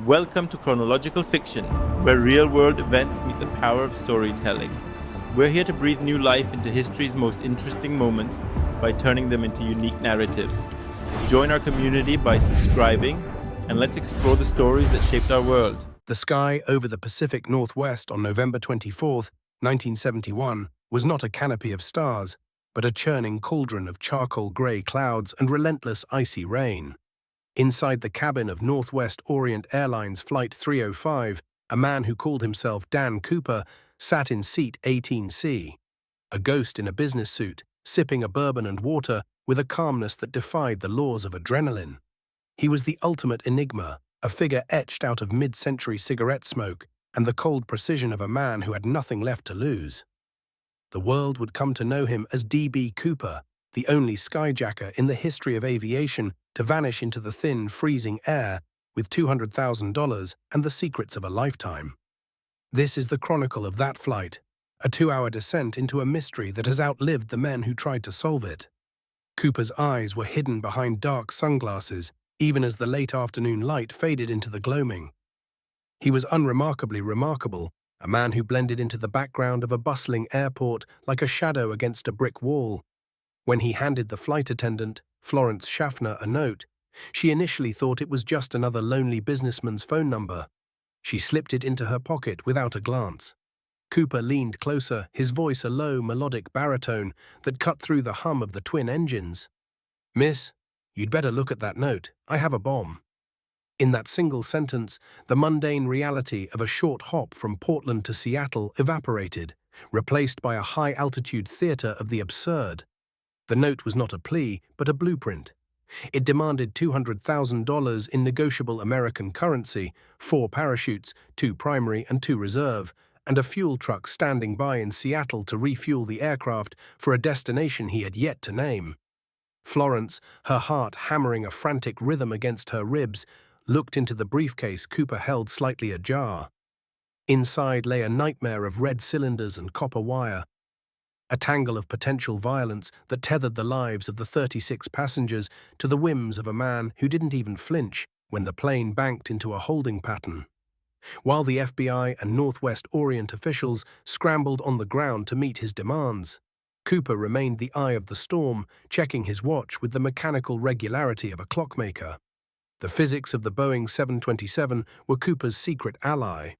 Welcome to Chronological Fiction, where real-world events meet the power of storytelling. We're here to breathe new life into history's most interesting moments by turning them into unique narratives. Join our community by subscribing, and let's explore the stories that shaped our world. The sky over the Pacific Northwest on November 24, 1971, was not a canopy of stars, but a churning cauldron of charcoal-grey clouds and relentless icy rain. Inside the cabin of Northwest Orient Airlines Flight 305, a man who called himself Dan Cooper sat in seat 18C, a ghost in a business suit, sipping a bourbon and water with a calmness that defied the laws of adrenaline. He was the ultimate enigma, a figure etched out of mid-century cigarette smoke and the cold precision of a man who had nothing left to lose. The world would come to know him as D.B. Cooper, the only skyjacker in the history of aviation to vanish into the thin, freezing air with $200,000 and the secrets of a lifetime. This is the chronicle of that flight, a 2-hour descent into a mystery that has outlived the men who tried to solve it. Cooper's eyes were hidden behind dark sunglasses, even as the late afternoon light faded into the gloaming. He was unremarkably remarkable, a man who blended into the background of a bustling airport like a shadow against a brick wall. When he handed the flight attendant, Florence Schaffner, a note, she initially thought it was just another lonely businessman's phone number. She slipped it into her pocket without a glance. Cooper leaned closer, his voice a low, melodic baritone that cut through the hum of the twin engines. "Miss, you'd better look at that note. I have a bomb." In that single sentence, the mundane reality of a short hop from Portland to Seattle evaporated, replaced by a high-altitude theater of the absurd. The note was not a plea, but a blueprint. It demanded $200,000 in negotiable American currency, 4 parachutes, 2 primary and 2 reserve, and a fuel truck standing by in Seattle to refuel the aircraft for a destination he had yet to name. Florence, her heart hammering a frantic rhythm against her ribs, looked into the briefcase Cooper held slightly ajar. Inside lay a nightmare of red cylinders and copper wire, a tangle of potential violence that tethered the lives of the 36 passengers to the whims of a man who didn't even flinch when the plane banked into a holding pattern. While the FBI and Northwest Orient officials scrambled on the ground to meet his demands, Cooper remained the eye of the storm, checking his watch with the mechanical regularity of a clockmaker. The physics of the Boeing 727 were Cooper's secret ally.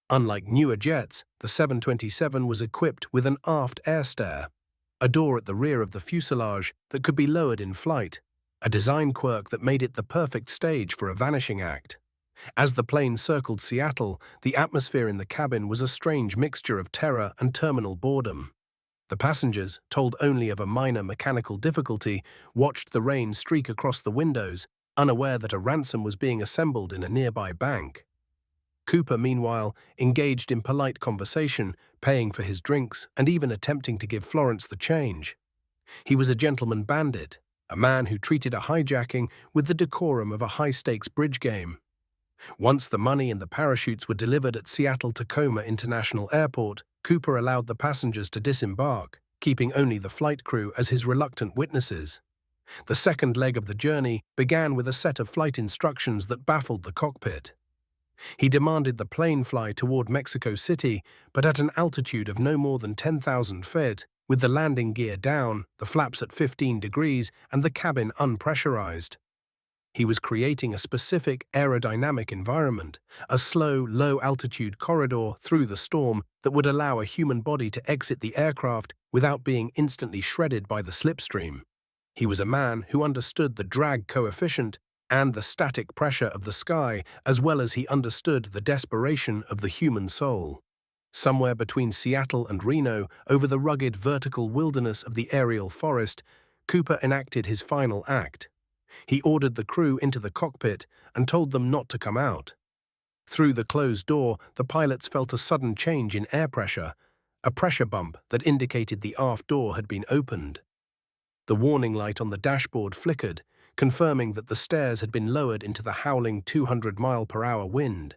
Unlike newer jets, the 727 was equipped with an aft air stair, a door at the rear of the fuselage that could be lowered in flight, a design quirk that made it the perfect stage for a vanishing act. As the plane circled Seattle, the atmosphere in the cabin was a strange mixture of terror and terminal boredom. The passengers, told only of a minor mechanical difficulty, watched the rain streak across the windows, unaware that a ransom was being assembled in a nearby bank. Cooper, meanwhile, engaged in polite conversation, paying for his drinks and even attempting to give Florence the change. He was a gentleman bandit, a man who treated a hijacking with the decorum of a high-stakes bridge game. Once the money and the parachutes were delivered at Seattle-Tacoma International Airport, Cooper allowed the passengers to disembark, keeping only the flight crew as his reluctant witnesses. The second leg of the journey began with a set of flight instructions that baffled the cockpit. He demanded the plane fly toward Mexico City, but at an altitude of no more than 10,000 feet, with the landing gear down, the flaps at 15 degrees, and the cabin unpressurized. He was creating a specific aerodynamic environment, a slow, low-altitude corridor through the storm that would allow a human body to exit the aircraft without being instantly shredded by the slipstream. He was a man who understood the drag coefficient and the static pressure of the sky, as well as he understood the desperation of the human soul. Somewhere between Seattle and Reno, over the rugged vertical wilderness of the aerial forest, Cooper enacted his final act. He ordered the crew into the cockpit and told them not to come out. Through the closed door, the pilots felt a sudden change in air pressure, a pressure bump that indicated the aft door had been opened. The warning light on the dashboard flickered, confirming that the stairs had been lowered into the howling 200-mile-per-hour wind.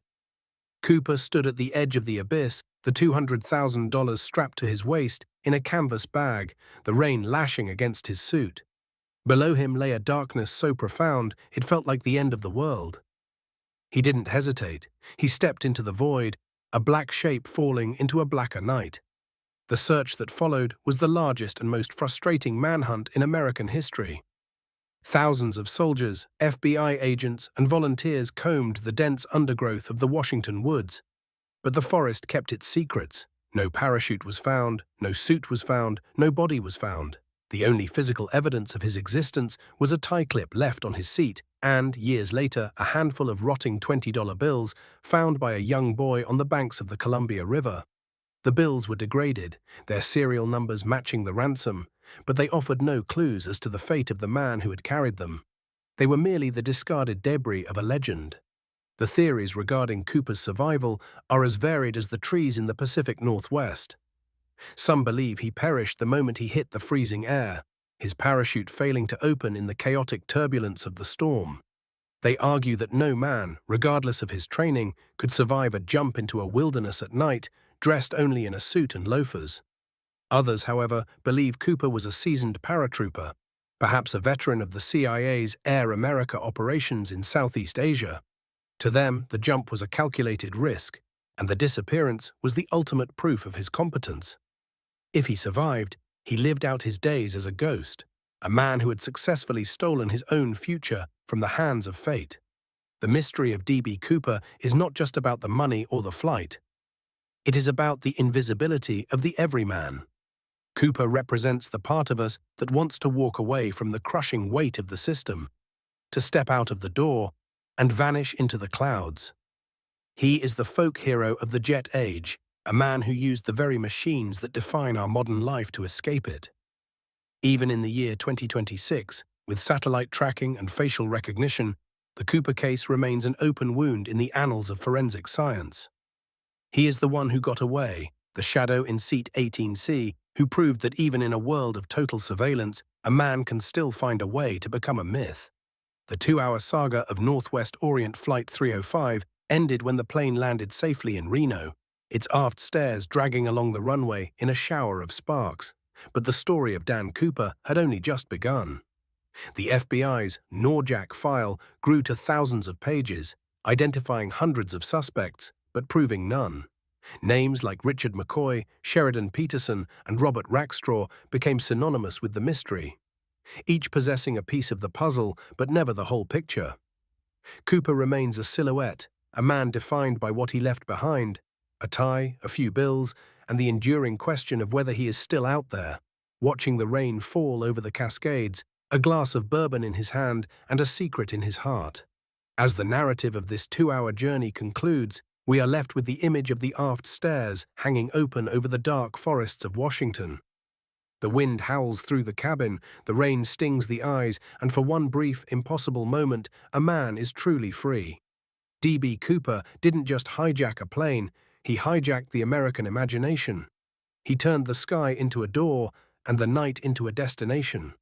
Cooper stood at the edge of the abyss, the $200,000 strapped to his waist in a canvas bag, the rain lashing against his suit. Below him lay a darkness so profound it felt like the end of the world. He didn't hesitate. He stepped into the void, a black shape falling into a blacker night. The search that followed was the largest and most frustrating manhunt in American history. Thousands of soldiers, FBI agents, and volunteers combed the dense undergrowth of the Washington woods. But the forest kept its secrets. No parachute was found, no suit was found, no body was found. The only physical evidence of his existence was a tie clip left on his seat and, years later, a handful of rotting $20 bills found by a young boy on the banks of the Columbia River. The bills were degraded, their serial numbers matching the ransom, but they offered no clues as to the fate of the man who had carried them. They were merely the discarded debris of a legend. The theories regarding Cooper's survival are as varied as the trees in the Pacific Northwest. Some believe he perished the moment he hit the freezing air, his parachute failing to open in the chaotic turbulence of the storm. They argue that no man, regardless of his training, could survive a jump into a wilderness at night, dressed only in a suit and loafers. Others, however, believe Cooper was a seasoned paratrooper, perhaps a veteran of the CIA's Air America operations in Southeast Asia. To them, the jump was a calculated risk, and the disappearance was the ultimate proof of his competence. If he survived, he lived out his days as a ghost, a man who had successfully stolen his own future from the hands of fate. The mystery of D.B. Cooper is not just about the money or the flight. It is about the invisibility of the everyman. Cooper represents the part of us that wants to walk away from the crushing weight of the system, to step out of the door and vanish into the clouds. He is the folk hero of the jet age, a man who used the very machines that define our modern life to escape it. Even in the year 2026, with satellite tracking and facial recognition, the Cooper case remains an open wound in the annals of forensic science. He is the one who got away, the shadow in seat 18C, who proved that even in a world of total surveillance, a man can still find a way to become a myth. The 2-hour saga of Northwest Orient Flight 305 ended when the plane landed safely in Reno, its aft stairs dragging along the runway in a shower of sparks. But the story of Dan Cooper had only just begun. The FBI's Norjack file grew to thousands of pages, identifying hundreds of suspects, but proving none. Names like Richard McCoy, Sheridan Peterson, and Robert Rackstraw became synonymous with the mystery, each possessing a piece of the puzzle, but never the whole picture. Cooper remains a silhouette, a man defined by what he left behind, a tie, a few bills, and the enduring question of whether he is still out there, watching the rain fall over the Cascades, a glass of bourbon in his hand and a secret in his heart. As the narrative of this 2-hour journey concludes, we are left with the image of the aft stairs hanging open over the dark forests of Washington. The wind howls through the cabin, the rain stings the eyes, and for one brief, impossible moment, a man is truly free. D.B. Cooper didn't just hijack a plane, he hijacked the American imagination. He turned the sky into a door and the night into a destination.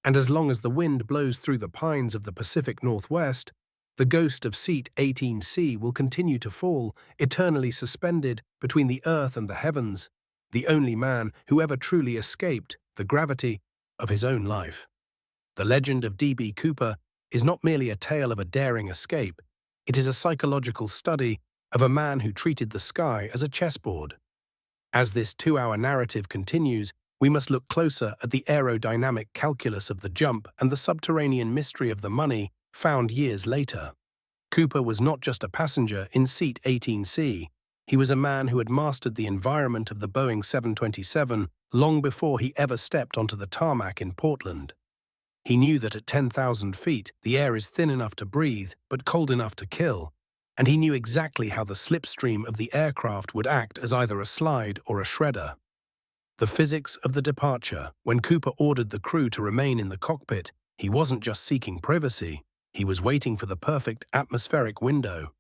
And as long as the wind blows through the pines of the Pacific Northwest, the ghost of seat 18C will continue to fall, eternally suspended between the earth and the heavens, the only man who ever truly escaped the gravity of his own life. The legend of D.B. Cooper is not merely a tale of a daring escape, it is a psychological study of a man who treated the sky as a chessboard. As this 2-hour narrative continues, we must look closer at the aerodynamic calculus of the jump and the subterranean mystery of the money found years later. Cooper was not just a passenger in seat 18C, he was a man who had mastered the environment of the Boeing 727 long before he ever stepped onto the tarmac in Portland. He knew that at 10,000 feet, the air is thin enough to breathe, but cold enough to kill, and he knew exactly how the slipstream of the aircraft would act as either a slide or a shredder. The physics of the departure. When Cooper ordered the crew to remain in the cockpit, he wasn't just seeking privacy, he was waiting for the perfect atmospheric window.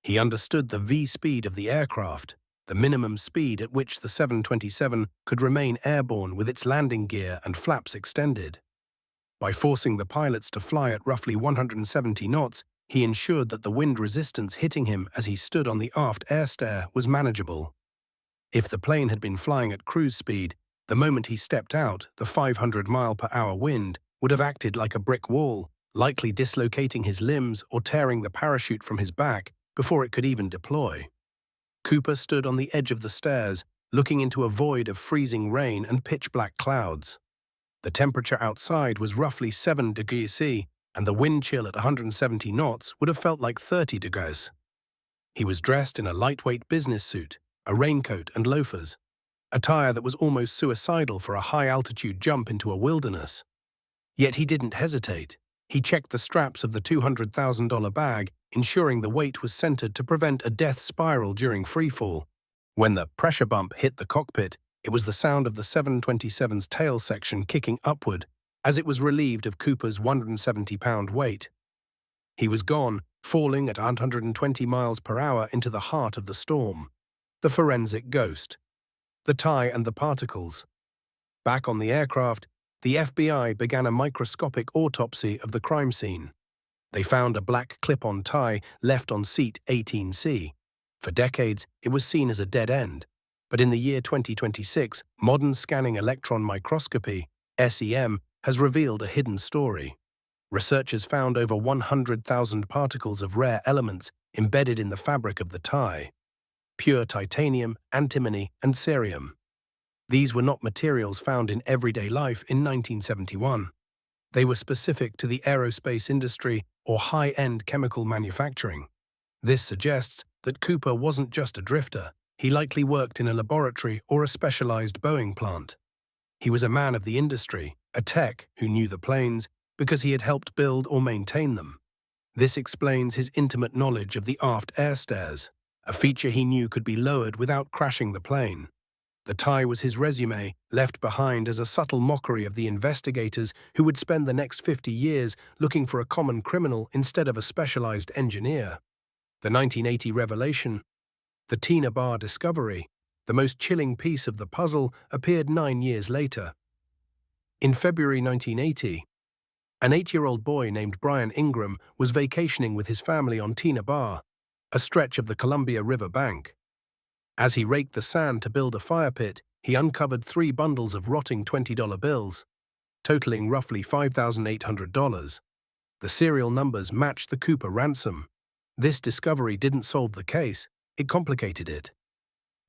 He understood the V-speed of the aircraft, the minimum speed at which the 727 could remain airborne with its landing gear and flaps extended. By forcing the pilots to fly at roughly 170 knots, he ensured that the wind resistance hitting him as he stood on the aft air stair was manageable. If the plane had been flying at cruise speed, the moment he stepped out, the 500-mile-per-hour wind would have acted like a brick wall, likely dislocating his limbs or tearing the parachute from his back before it could even deploy. Cooper stood on the edge of the stairs, looking into a void of freezing rain and pitch-black clouds. The temperature outside was roughly 7 degrees C, and the wind chill at 170 knots would have felt like 30 degrees. He was dressed in a lightweight business suit, a raincoat and loafers, attire that was almost suicidal for a high-altitude jump into a wilderness. Yet he didn't hesitate. He checked the straps of the $200,000 bag, ensuring the weight was centered to prevent a death spiral during freefall. When the pressure bump hit the cockpit, it was the sound of the 727's tail section kicking upward as it was relieved of Cooper's 170-pound weight. He was gone, falling at 120 miles per hour into the heart of the storm. The forensic ghost. The tie and the particles. Back on the aircraft, the FBI began a microscopic autopsy of the crime scene. They found a black clip-on tie left on seat 18C. For decades, it was seen as a dead end. But in the year 2026, modern scanning electron microscopy, SEM, has revealed a hidden story. Researchers found over 100,000 particles of rare elements embedded in the fabric of the tie. Pure titanium, antimony, and cerium. These were not materials found in everyday life in 1971. They were specific to the aerospace industry or high-end chemical manufacturing. This suggests that Cooper wasn't just a drifter. He likely worked in a laboratory or a specialized Boeing plant. He was a man of the industry, a tech who knew the planes because he had helped build or maintain them. This explains his intimate knowledge of the aft air stairs, a feature he knew could be lowered without crashing the plane. The tie was his resume, left behind as a subtle mockery of the investigators who would spend the next 50 years looking for a common criminal instead of a specialized engineer. The 1980 revelation, the Tina Bar discovery, the most chilling piece of the puzzle, appeared 9 years later. In February 1980, an 8-year-old boy named Brian Ingram was vacationing with his family on Tina Bar, a stretch of the Columbia River bank. As he raked the sand to build a fire pit, he uncovered 3 bundles of rotting $20 bills, totaling roughly $5,800. The serial numbers matched the Cooper ransom. This discovery didn't solve the case, it complicated it.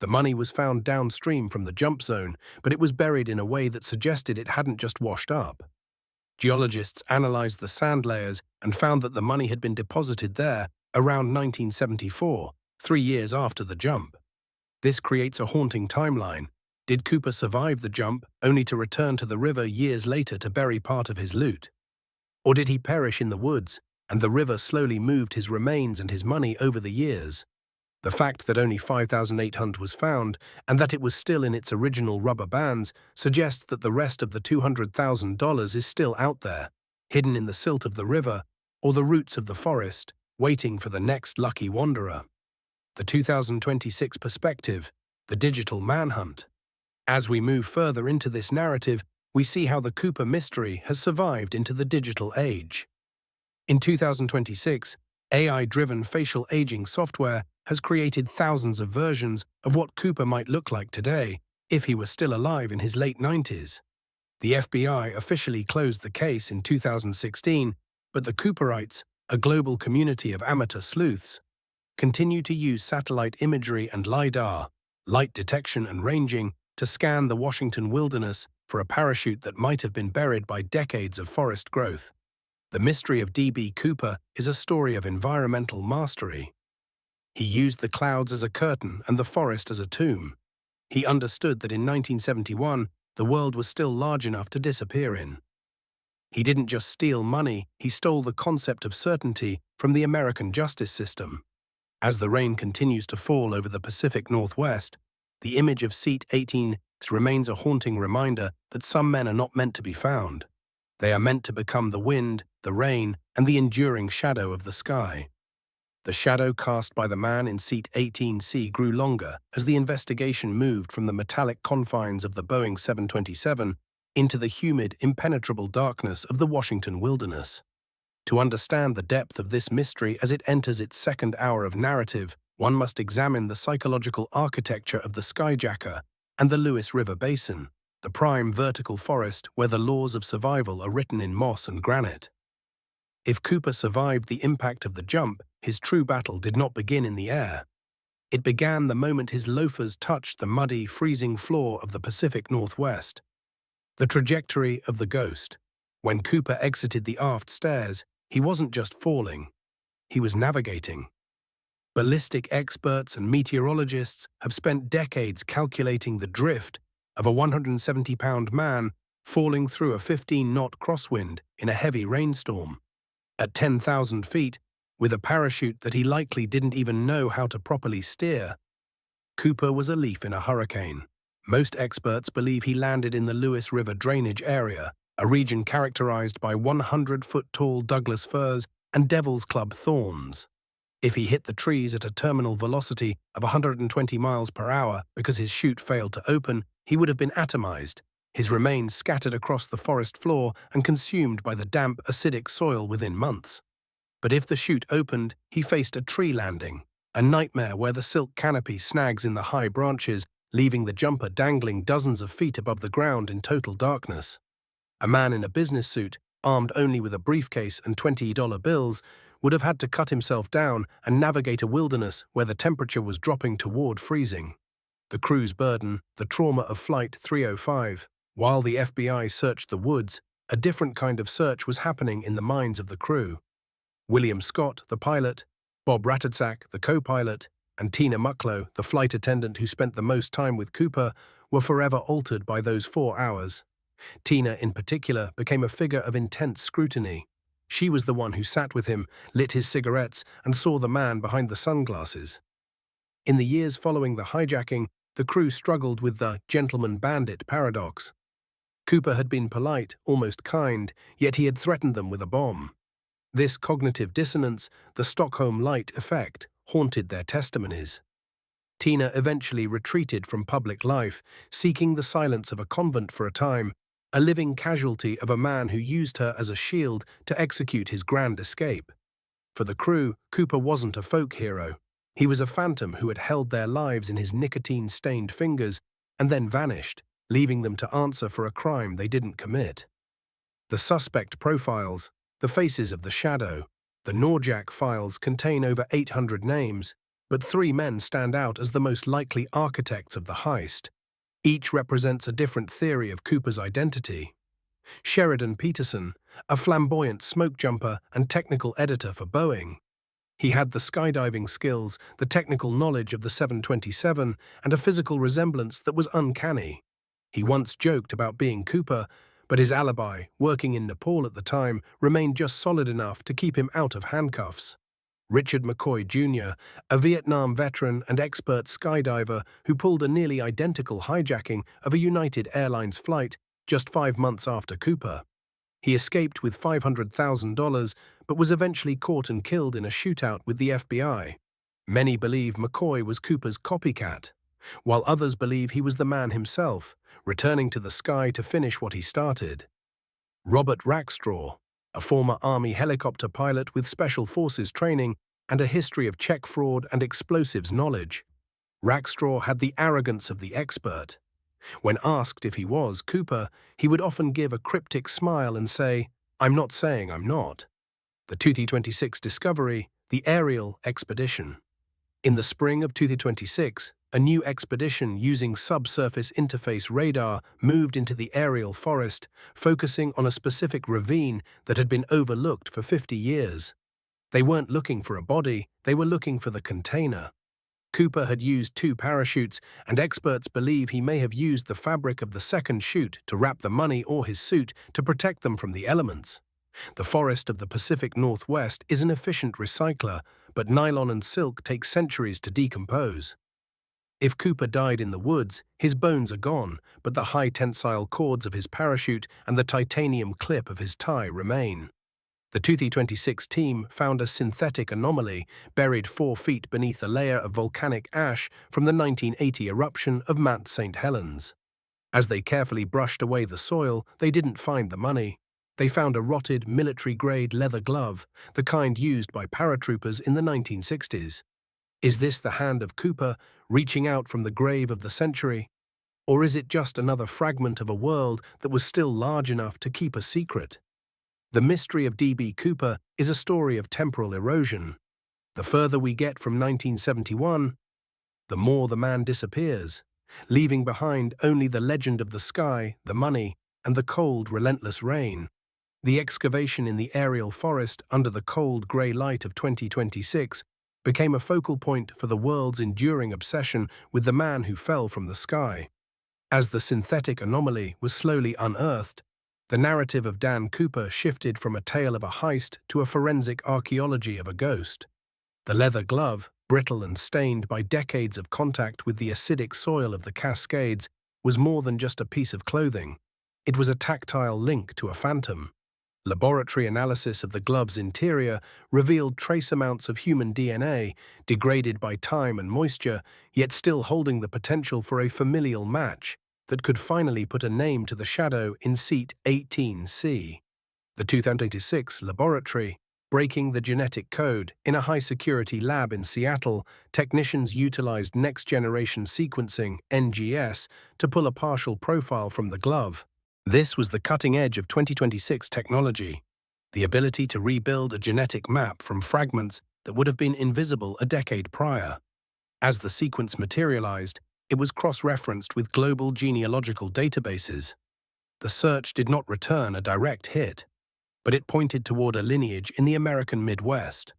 The money was found downstream from the jump zone, but it was buried in a way that suggested it hadn't just washed up. Geologists analyzed the sand layers and found that the money had been deposited there around 1974, 3 years after the jump. This creates a haunting timeline. Did Cooper survive the jump, only to return to the river years later to bury part of his loot? Or did he perish in the woods, and the river slowly moved his remains and his money over the years? The fact that only $5,800 was found, and that it was still in its original rubber bands, suggests that the rest of the $200,000 is still out there, hidden in the silt of the river or the roots of the forest, waiting for the next lucky wanderer. The 2026 perspective, the digital manhunt. As we move further into this narrative, we see how the Cooper mystery has survived into the digital age. In 2026, AI-driven facial aging software has created thousands of versions of what Cooper might look like today if he were still alive in his late 90s. The FBI officially closed the case in 2016, but the Cooperites, a global community of amateur sleuths, continue to use satellite imagery and LiDAR, light detection and ranging, to scan the Washington wilderness for a parachute that might have been buried by decades of forest growth. The mystery of D.B. Cooper is a story of environmental mastery. He used the clouds as a curtain and the forest as a tomb. He understood that in 1971, the world was still large enough to disappear in. He didn't just steal money, he stole the concept of certainty from the American justice system. As the rain continues to fall over the Pacific Northwest, the image of Seat 18 remains a haunting reminder that some men are not meant to be found. They are meant to become the wind, the rain, and the enduring shadow of the sky. The shadow cast by the man in Seat 18C grew longer as the investigation moved from the metallic confines of the Boeing 727 into the humid, impenetrable darkness of the Washington wilderness. To understand the depth of this mystery as it enters its second hour of narrative, one must examine the psychological architecture of the Hijacker and the Lewis River Basin, the prime vertical forest where the laws of survival are written in moss and granite. If Cooper survived the impact of the jump, his true battle did not begin in the air. It began the moment his loafers touched the muddy, freezing floor of the Pacific Northwest. The trajectory of the Ghost. When Cooper exited the aft stairs, he wasn't just falling, he was navigating. Ballistic experts and meteorologists have spent decades calculating the drift of a 170-pound man falling through a 15-knot crosswind in a heavy rainstorm. At 10,000 feet, with a parachute that he likely didn't even know how to properly steer, Cooper was a leaf in a hurricane. Most experts believe he landed in the Lewis River drainage area, a region characterized by 100-foot-tall Douglas firs and Devil's Club thorns. If he hit the trees at a terminal velocity of 120 miles per hour because his chute failed to open, he would have been atomized, his remains scattered across the forest floor and consumed by the damp, acidic soil within months. But if the chute opened, he faced a tree landing, a nightmare where the silk canopy snags in the high branches, leaving the jumper dangling dozens of feet above the ground in total darkness. A man in a business suit, armed only with a briefcase and $20 bills, would have had to cut himself down and navigate a wilderness where the temperature was dropping toward freezing. The crew's burden, the trauma of Flight 305. While the FBI searched the woods, a different kind of search was happening in the minds of the crew. William Scott, the pilot, Bob Ratajczak, the co-pilot, and Tina Mucklow, the flight attendant who spent the most time with Cooper, were forever altered by those 4 hours. Tina, in particular, became a figure of intense scrutiny. She was the one who sat with him, lit his cigarettes, and saw the man behind the sunglasses. In the years following the hijacking, the crew struggled with the gentleman bandit paradox. Cooper had been polite, almost kind, yet he had threatened them with a bomb. This cognitive dissonance, the Stockholm Light effect, haunted their testimonies. Tina eventually retreated from public life, seeking the silence of a convent for a time, a living casualty of a man who used her as a shield to execute his grand escape. For the crew, Cooper wasn't a folk hero. He was a phantom who had held their lives in his nicotine-stained fingers and then vanished, leaving them to answer for a crime they didn't commit. The suspect profiles, the faces of the shadow, the Norjack files contain over 800 names, but 3 men stand out as the most likely architects of the heist. Each represents a different theory of Cooper's identity. Sheridan Peterson, a flamboyant smoke jumper and technical editor for Boeing. He had the skydiving skills, the technical knowledge of the 727, and a physical resemblance that was uncanny. He once joked about being Cooper, but his alibi, working in Nepal at the time, remained just solid enough to keep him out of handcuffs. Richard McCoy Jr., a Vietnam veteran and expert skydiver who pulled a nearly identical hijacking of a United Airlines flight just 5 months after Cooper. He escaped with $500,000, but was eventually caught and killed in a shootout with the FBI. Many believe McCoy was Cooper's copycat, while others believe he was the man himself, returning to the sky to finish what he started. Robert Rackstraw, a former Army helicopter pilot with Special Forces training and a history of check fraud and explosives knowledge. Rackstraw had the arrogance of the expert. When asked if he was Cooper, he would often give a cryptic smile and say, "I'm not saying I'm not." The 2026 discovery, the Ariel expedition. In the spring of 2026, a new expedition using subsurface interface radar moved into the Ariel forest, focusing on a specific ravine that had been overlooked for 50 years. They weren't looking for a body, they were looking for the container. Cooper had used 2 parachutes, and experts believe he may have used the fabric of the second chute to wrap the money or his suit to protect them from the elements. The forest of the Pacific Northwest is an efficient recycler, but nylon and silk take centuries to decompose. If Cooper died in the woods, his bones are gone, but the high tensile cords of his parachute and the titanium clip of his tie remain. The 2026 team found a synthetic anomaly buried 4 feet beneath a layer of volcanic ash from the 1980 eruption of Mount St. Helens. As they carefully brushed away the soil, they didn't find the money. They found a rotted, military-grade leather glove, the kind used by paratroopers in the 1960s. Is this the hand of Cooper, reaching out from the grave of the century? Or is it just another fragment of a world that was still large enough to keep a secret? The mystery of D.B. Cooper is a story of temporal erosion. The further we get from 1971, the more the man disappears, leaving behind only the legend of the sky, the money, and the cold, relentless rain. The excavation in the aerial forest under the cold grey light of 2026 became a focal point for the world's enduring obsession with the man who fell from the sky. As the synthetic anomaly was slowly unearthed, the narrative of Dan Cooper shifted from a tale of a heist to a forensic archaeology of a ghost. The leather glove, brittle and stained by decades of contact with the acidic soil of the Cascades, was more than just a piece of clothing. It was a tactile link to a phantom. Laboratory analysis of the glove's interior revealed trace amounts of human DNA, degraded by time and moisture, yet still holding the potential for a familial match that could finally put a name to the shadow in seat 18C. The 2026 laboratory, breaking the genetic code. In a high-security lab in Seattle, technicians utilized next-generation sequencing, NGS, to pull a partial profile from the glove. This was the cutting edge of 2026 technology, the ability to rebuild a genetic map from fragments that would have been invisible a decade prior. As the sequence materialized, it was cross-referenced with global genealogical databases. The search did not return a direct hit, but it pointed toward a lineage in the American Midwest,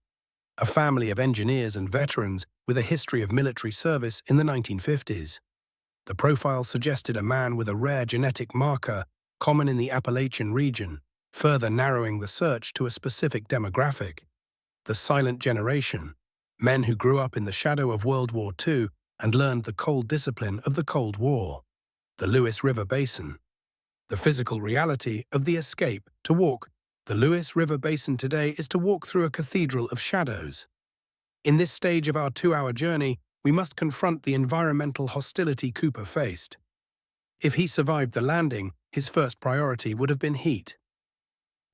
a family of engineers and veterans with a history of military service in the 1950s. The profile suggested a man with a rare genetic marker common in the Appalachian region, further narrowing the search to a specific demographic. The silent generation, men who grew up in the shadow of World War II and learned the cold discipline of the Cold War. The Lewis River Basin. The physical reality of the escape to walk. The Lewis River Basin today is to walk through a cathedral of shadows. In this stage of our 2-hour journey, we must confront the environmental hostility Cooper faced. If he survived the landing, his first priority would have been heat.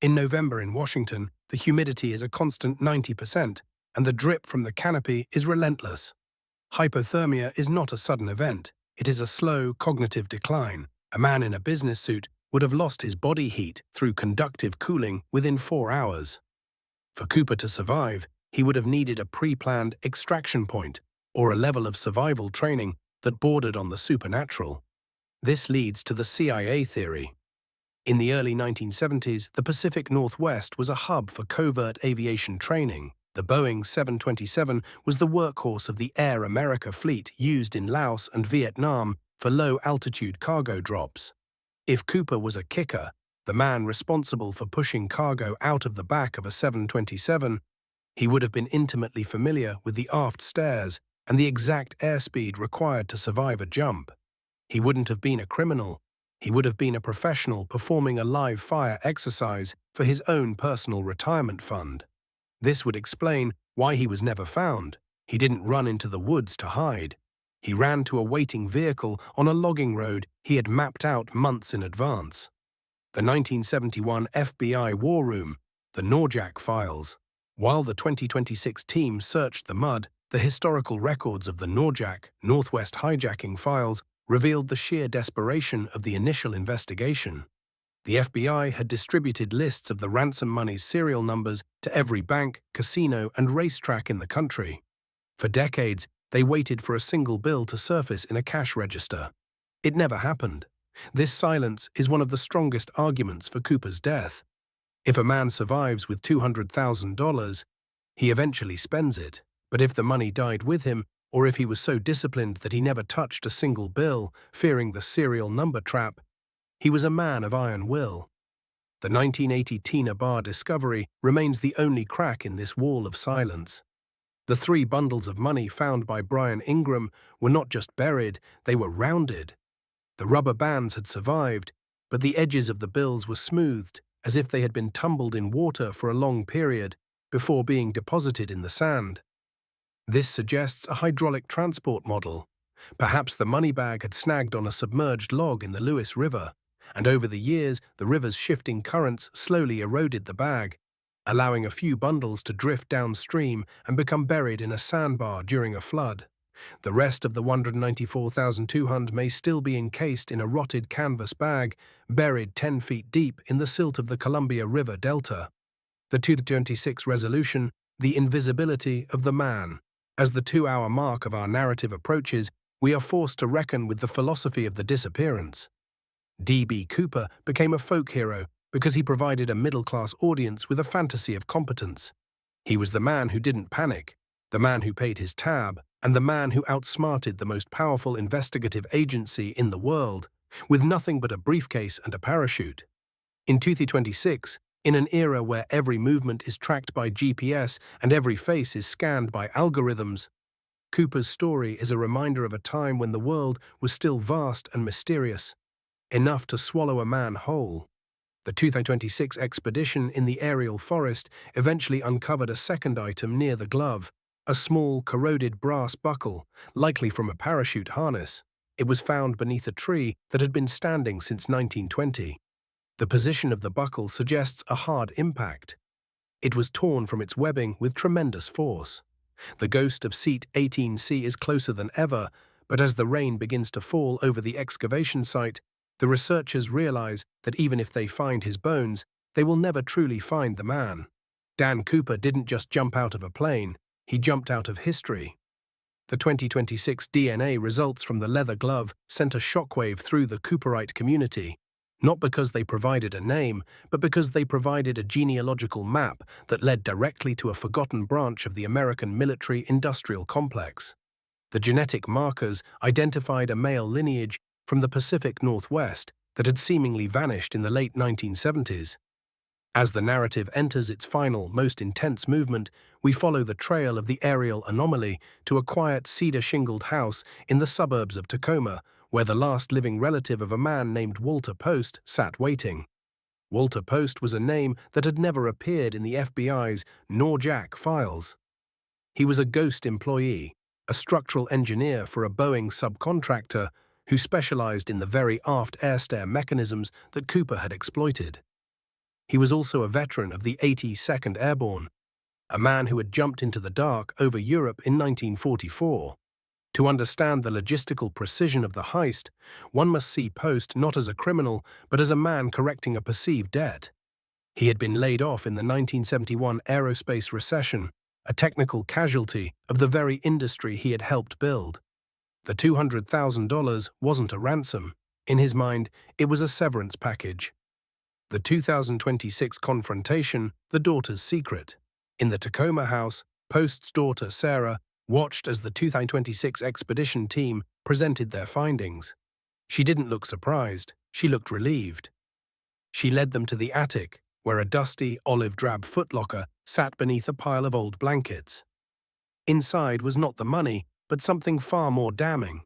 In November in Washington, the humidity is a constant 90%, and the drip from the canopy is relentless. Hypothermia is not a sudden event. It is a slow, cognitive decline. A man in a business suit would have lost his body heat through conductive cooling within 4 hours. For Cooper to survive, he would have needed a pre-planned extraction point, or a level of survival training that bordered on the supernatural. This leads to the CIA theory. In the early 1970s, the Pacific Northwest was a hub for covert aviation training. The Boeing 727 was the workhorse of the Air America fleet used in Laos and Vietnam for low-altitude cargo drops. If Cooper was a kicker, the man responsible for pushing cargo out of the back of a 727, he would have been intimately familiar with the aft stairs and the exact airspeed required to survive a jump. He wouldn't have been a criminal. He would have been a professional performing a live fire exercise for his own personal retirement fund. This would explain why he was never found. He didn't run into the woods to hide. He ran to a waiting vehicle on a logging road he had mapped out months in advance. The 1971 FBI War Room, the Norjack Files. While the 2026 team searched the mud, the historical records of the Norjack, Northwest hijacking files revealed the sheer desperation of the initial investigation. The FBI had distributed lists of the ransom money's serial numbers to every bank, casino, and racetrack in the country. For decades, they waited for a single bill to surface in a cash register. It never happened. This silence is one of the strongest arguments for Cooper's death. If a man survives with $200,000, he eventually spends it. But if the money died with him, or if he was so disciplined that he never touched a single bill, fearing the serial number trap, he was a man of iron will. The 1980 Tina Bar discovery remains the only crack in this wall of silence. The 3 bundles of money found by Brian Ingram were not just buried, they were rounded. The rubber bands had survived, but the edges of the bills were smoothed, as if they had been tumbled in water for a long period before being deposited in the sand. This suggests a hydraulic transport model. Perhaps the money bag had snagged on a submerged log in the Lewis River, and over the years the river's shifting currents slowly eroded the bag, allowing a few bundles to drift downstream and become buried in a sandbar during a flood. The rest of the 194,200 may still be encased in a rotted canvas bag, buried 10 feet deep in the silt of the Columbia River Delta. The 2026 resolution, the invisibility of the man. As the 2-hour mark of our narrative approaches, we are forced to reckon with the philosophy of the disappearance. D.B. Cooper became a folk hero because he provided a middle-class audience with a fantasy of competence. He was the man who didn't panic, the man who paid his tab, and the man who outsmarted the most powerful investigative agency in the world, with nothing but a briefcase and a parachute. In 2026, in an era where every movement is tracked by GPS and every face is scanned by algorithms, Cooper's story is a reminder of a time when the world was still vast and mysterious, enough to swallow a man whole. The 2026 expedition in the aerial forest eventually uncovered a second item near the glove, a small, corroded brass buckle, likely from a parachute harness. It was found beneath a tree that had been standing since 1920. The position of the buckle suggests a hard impact. It was torn from its webbing with tremendous force. The ghost of Seat 18C is closer than ever, but as the rain begins to fall over the excavation site, the researchers realize that even if they find his bones, they will never truly find the man. Dan Cooper didn't just jump out of a plane, he jumped out of history. The 2026 DNA results from the leather glove sent a shockwave through the Cooperite community, not because they provided a name, but because they provided a genealogical map that led directly to a forgotten branch of the American military-industrial complex. The genetic markers identified a male lineage from the Pacific Northwest that had seemingly vanished in the late 1970s. As the narrative enters its final, most intense movement, we follow the trail of the aerial anomaly to a quiet cedar-shingled house in the suburbs of Tacoma, where the last living relative of a man named Walter Post sat waiting. Walter Post was a name that had never appeared in the FBI's NORJAC files. He was a ghost employee, a structural engineer for a Boeing subcontractor who specialized in the very aft air-stair mechanisms that Cooper had exploited. He was also a veteran of the 82nd Airborne, a man who had jumped into the dark over Europe in 1944. To understand the logistical precision of the heist, one must see Post not as a criminal, but as a man correcting a perceived debt. He had been laid off in the 1971 aerospace recession, a technical casualty of the very industry he had helped build. The $200,000 wasn't a ransom. In his mind, it was a severance package. The 2026 confrontation, the daughter's secret. In the Tacoma house, Post's daughter, Sarah, watched as the 2026 expedition team presented their findings. She didn't look surprised, she looked relieved. She led them to the attic, where a dusty, olive-drab footlocker sat beneath a pile of old blankets. Inside was not the money, but something far more damning,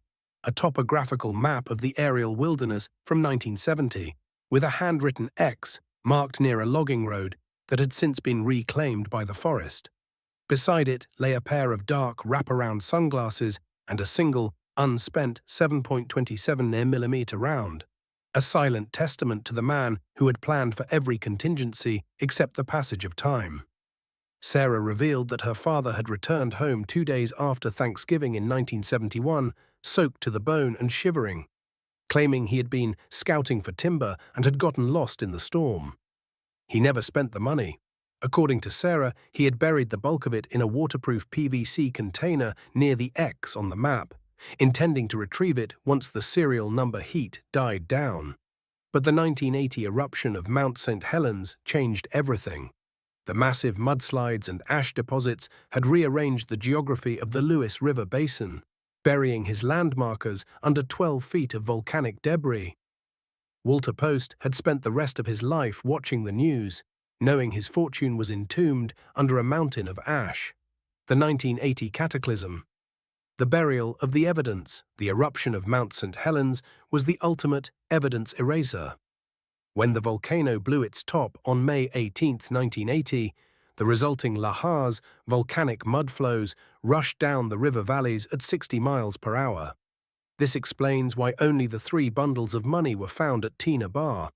a topographical map of the aerial wilderness from 1970, with a handwritten X marked near a logging road that had since been reclaimed by the forest. Beside it lay a pair of dark wraparound sunglasses and a single, unspent 7.27mm round, a silent testament to the man who had planned for every contingency except the passage of time. Sarah revealed that her father had returned home 2 days after Thanksgiving in 1971, soaked to the bone and shivering, claiming he had been scouting for timber and had gotten lost in the storm. He never spent the money. According to Sarah, he had buried the bulk of it in a waterproof PVC container near the X on the map, intending to retrieve it once the serial number heat died down. But the 1980 eruption of Mount St. Helens changed everything. The massive mudslides and ash deposits had rearranged the geography of the Lewis River Basin, burying his landmarkers under 12 feet of volcanic debris. Walter Post had spent the rest of his life watching the news, knowing his fortune was entombed under a mountain of ash. The 1980 cataclysm. The burial of the evidence, the eruption of Mount St. Helens, was the ultimate evidence eraser. When the volcano blew its top on May 18, 1980, the resulting lahars, volcanic mud flows, rushed down the river valleys at 60 miles per hour. This explains why only the 3 bundles of money were found at Tina Bar.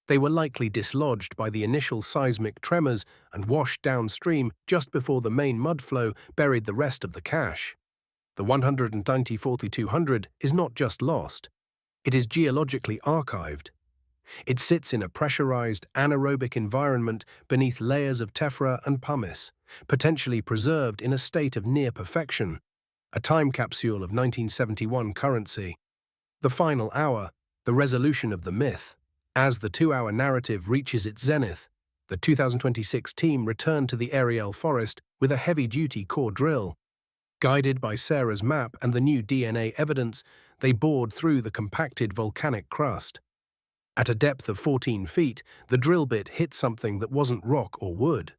They were likely dislodged by the initial seismic tremors and washed downstream just before the main mud flow buried the rest of the cash. the 190-4200 is not just lost, it is geologically archived. It sits in a pressurized, anaerobic environment beneath layers of tephra and pumice, potentially preserved in a state of near perfection, a time capsule of 1971 currency. The final hour, the resolution of the myth. As the 2-hour narrative reaches its zenith, the 2026 team returned to the Ariel Forest with a heavy-duty core drill. Guided by Sarah's map and the new DNA evidence, they bored through the compacted volcanic crust. At a depth of 14 feet, the drill bit hit something that wasn't rock or wood.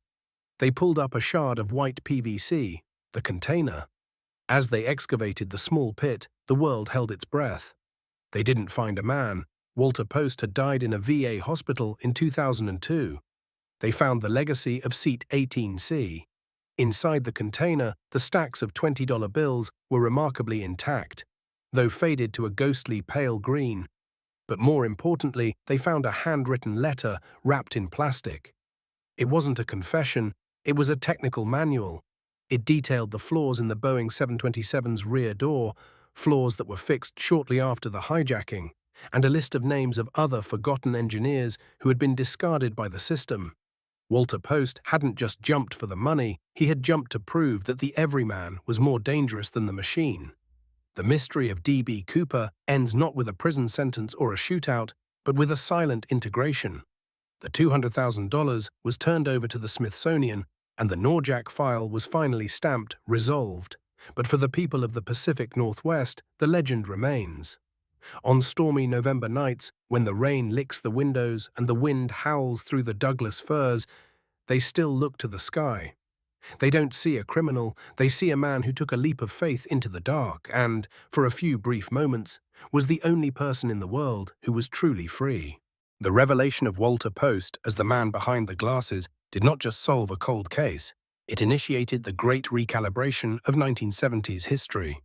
They pulled up a shard of white PVC, the container. As they excavated the small pit, the world held its breath. They didn't find a man. Walter Post had died in a VA hospital in 2002. They found the legacy of Seat 18C. Inside the container, the stacks of $20 bills were remarkably intact, though faded to a ghostly pale green. But more importantly, they found a handwritten letter wrapped in plastic. It wasn't a confession, it was a technical manual. It detailed the flaws in the Boeing 727's rear door, flaws that were fixed shortly after the hijacking, and a list of names of other forgotten engineers who had been discarded by the system. Walter Post hadn't just jumped for the money, he had jumped to prove that the everyman was more dangerous than the machine. The mystery of D.B. Cooper ends not with a prison sentence or a shootout, but with a silent integration. The $200,000 was turned over to the Smithsonian, and the Norjack file was finally stamped resolved. But for the people of the Pacific Northwest, the legend remains. On stormy November nights, when the rain licks the windows and the wind howls through the Douglas firs, they still look to the sky. They don't see a criminal, they see a man who took a leap of faith into the dark and, for a few brief moments, was the only person in the world who was truly free. The revelation of Walter Post as the man behind the glasses did not just solve a cold case, it initiated the great recalibration of 1970s history.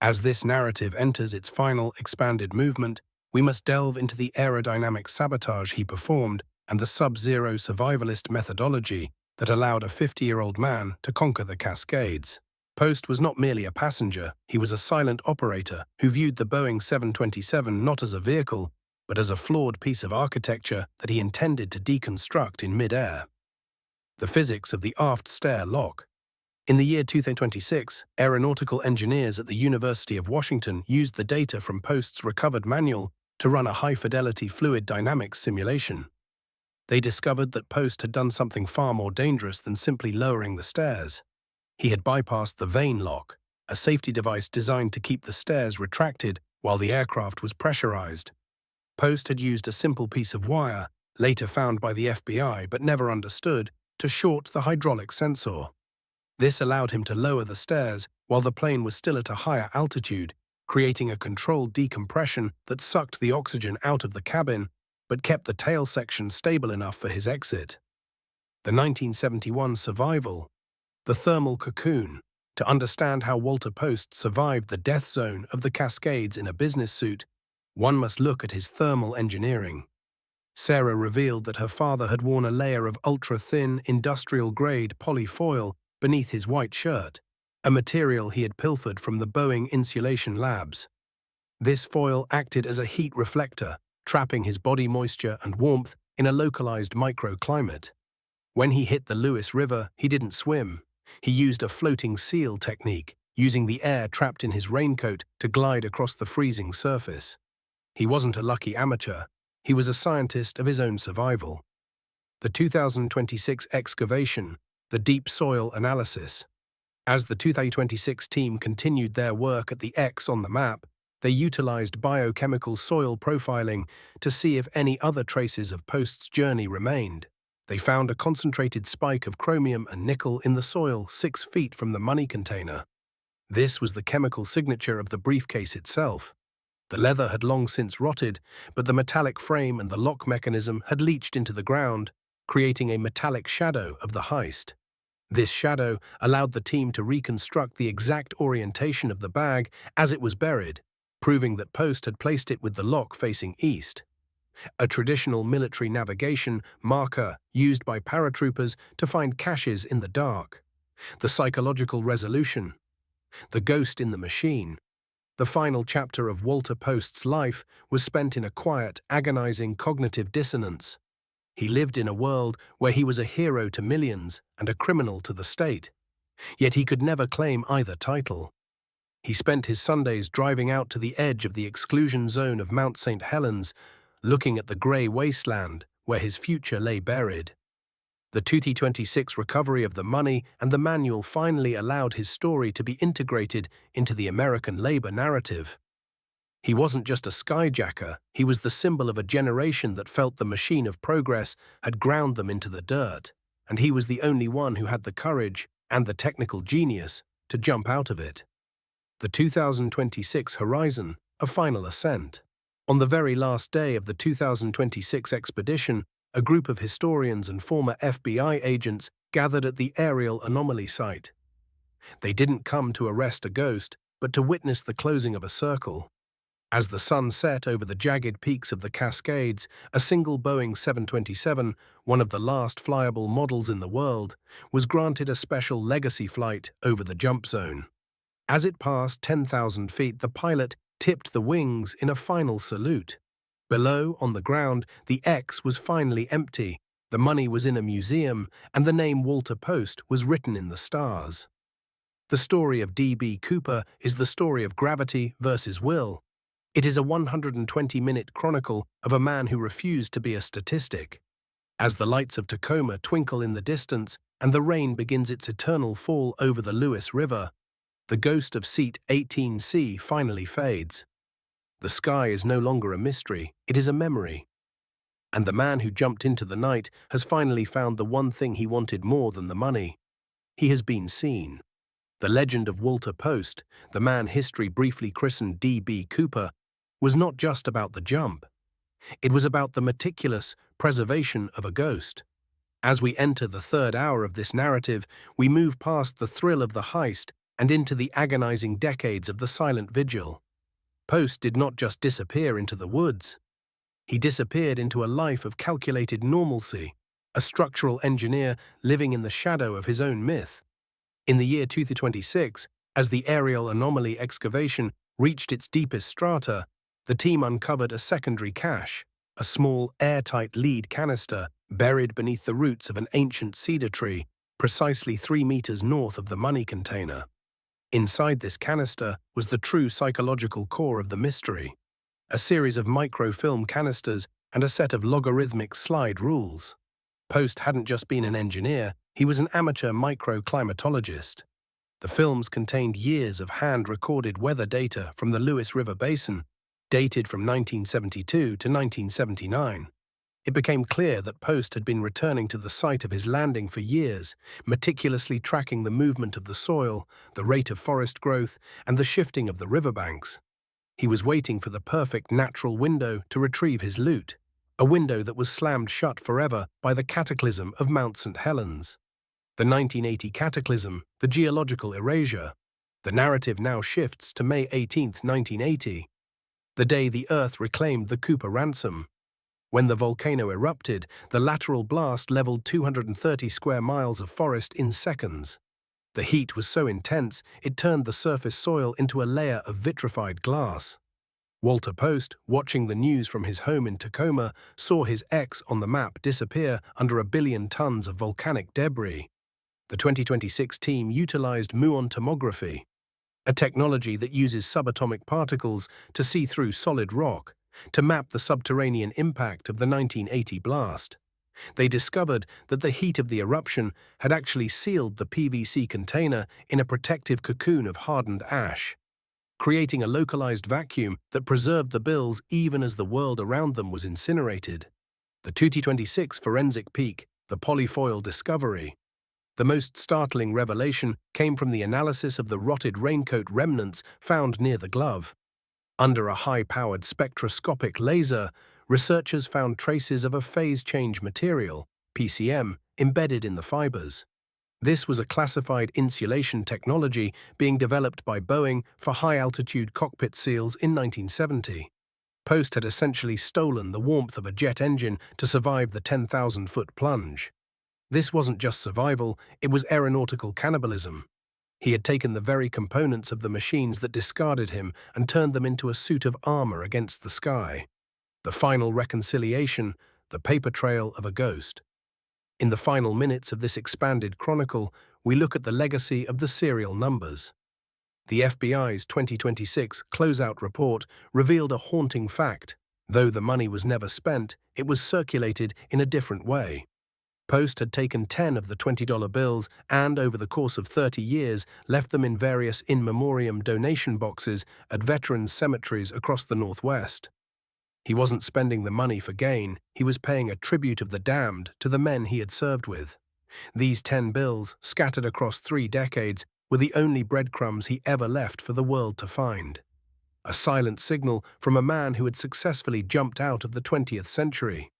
As this narrative enters its final expanded movement, we must delve into the aerodynamic sabotage he performed and the sub-zero survivalist methodology that allowed a 50-year-old man to conquer the Cascades. Post was not merely a passenger, he was a silent operator who viewed the Boeing 727 not as a vehicle, but as a flawed piece of architecture that he intended to deconstruct in mid-air. The physics of the aft stair lock. In the year 2026, aeronautical engineers at the University of Washington used the data from Post's recovered manual to run a high-fidelity fluid dynamics simulation. They discovered that Post had done something far more dangerous than simply lowering the stairs. He had bypassed the vane lock, a safety device designed to keep the stairs retracted while the aircraft was pressurized. Post had used a simple piece of wire, later found by the FBI but never understood, to short the hydraulic sensor. This allowed him to lower the stairs while the plane was still at a higher altitude, creating a controlled decompression that sucked the oxygen out of the cabin but kept the tail section stable enough for his exit. The 1971 survival. The thermal cocoon. To understand how Walter Post survived the death zone of the Cascades in a business suit, one must look at his thermal engineering. Sarah revealed that her father had worn a layer of ultra-thin, industrial-grade polyfoil beneath his white shirt, a material he had pilfered from the Boeing insulation labs. This foil acted as a heat reflector, trapping his body moisture and warmth in a localized microclimate. When he hit the Lewis River, he didn't swim. He used a floating seal technique, using the air trapped in his raincoat to glide across the freezing surface. He wasn't a lucky amateur. He was a scientist of his own survival. The 2026 excavation, the deep soil analysis. As the 2026 team continued their work at the X on the map, they utilized biochemical soil profiling to see if any other traces of Post's journey remained. They found a concentrated spike of chromium and nickel in the soil 6 feet from the money container. This was the chemical signature of the briefcase itself. The leather had long since rotted, but the metallic frame and the lock mechanism had leached into the ground, creating a metallic shadow of the heist. This shadow allowed the team to reconstruct the exact orientation of the bag as it was buried, proving that Post had placed it with the lock facing east. A traditional military navigation marker used by paratroopers to find caches in the dark. The psychological resolution. The Ghost in the Machine. The final chapter of Walter Post's life was spent in a quiet, agonizing cognitive dissonance. He lived in a world where he was a hero to millions and a criminal to the state, yet he could never claim either title. He spent his Sundays driving out to the edge of the exclusion zone of Mount St. Helens, looking at the grey wasteland where his future lay buried. The 2026 recovery of the money and the manual finally allowed his story to be integrated into the American labor narrative. He wasn't just a skyjacker, he was the symbol of a generation that felt the machine of progress had ground them into the dirt, and he was the only one who had the courage and the technical genius to jump out of it. The 2026 Horizon, a final ascent. On the very last day of the 2026 expedition, a group of historians and former FBI agents gathered at the aerial anomaly site. They didn't come to arrest a ghost, but to witness the closing of a circle. As the sun set over the jagged peaks of the Cascades, a single Boeing 727, one of the last flyable models in the world, was granted a special legacy flight over the jump zone. As it passed 10,000 feet, the pilot tipped the wings in a final salute. Below, on the ground, the X was finally empty, the money was in a museum, and the name Walter Post was written in the stars. The story of D.B. Cooper is the story of gravity versus will. It is a 120-minute chronicle of a man who refused to be a statistic. As the lights of Tacoma twinkle in the distance and the rain begins its eternal fall over the Lewis River, the ghost of Seat 18C finally fades. The sky is no longer a mystery, it is a memory. And the man who jumped into the night has finally found the one thing he wanted more than the money. He has been seen. The legend of Walter Post, the man history briefly christened D.B. Cooper, was not just about the jump. It was about the meticulous preservation of a ghost. As we enter the third hour of this narrative, we move past the thrill of the heist and into the agonizing decades of the silent vigil. Post did not just disappear into the woods. He disappeared into a life of calculated normalcy, a structural engineer living in the shadow of his own myth. In the year 2026, as the aerial anomaly excavation reached its deepest strata, the team uncovered a secondary cache, a small, airtight lead canister buried beneath the roots of an ancient cedar tree, precisely 3 meters north of the money container. Inside this canister was the true psychological core of the mystery, a series of microfilm canisters and a set of logarithmic slide rules. Post hadn't just been an engineer, he was an amateur microclimatologist. The films contained years of hand-recorded weather data from the Lewis River Basin, dated from 1972 to 1979. It became clear that Post had been returning to the site of his landing for years, meticulously tracking the movement of the soil, the rate of forest growth, and the shifting of the riverbanks. He was waiting for the perfect natural window to retrieve his loot, a window that was slammed shut forever by the cataclysm of Mount St. Helens. The 1980 cataclysm, the geological erasure. The narrative now shifts to May 18, 1980, the day the Earth reclaimed the Cooper ransom. When the volcano erupted, the lateral blast leveled 230 square miles of forest in seconds. The heat was so intense, it turned the surface soil into a layer of vitrified glass. Walter Post, watching the news from his home in Tacoma, saw his X on the map disappear under 1 billion tons of volcanic debris. The 2026 team utilized muon tomography, a technology that uses subatomic particles to see through solid rock, to map the subterranean impact of the 1980 blast. They discovered that the heat of the eruption had actually sealed the PVC container in a protective cocoon of hardened ash, creating a localized vacuum that preserved the bills even as the world around them was incinerated. The 2026 forensic peak, the polyfoil discovery. The most startling revelation came from the analysis of the rotted raincoat remnants found near the glove. Under a high-powered spectroscopic laser, researchers found traces of a phase-change material, PCM, embedded in the fibers. This was a classified insulation technology being developed by Boeing for high-altitude cockpit seals in 1970. Post had essentially stolen the warmth of a jet engine to survive the 10,000-foot plunge. This wasn't just survival, it was aeronautical cannibalism. He had taken the very components of the machines that discarded him and turned them into a suit of armor against the sky. The final reconciliation, the paper trail of a ghost. In the final minutes of this expanded chronicle, we look at the legacy of the serial numbers. The FBI's 2026 closeout report revealed a haunting fact. Though the money was never spent, it was circulated in a different way. Post had taken 10 of the $20 bills and, over the course of 30 years, left them in various in memoriam donation boxes at veterans' cemeteries across the Northwest. He wasn't spending the money for gain, he was paying a tribute of the damned to the men he had served with. These 10 bills, scattered across 3 decades, were the only breadcrumbs he ever left for the world to find. A silent signal from a man who had successfully jumped out of the 20th century.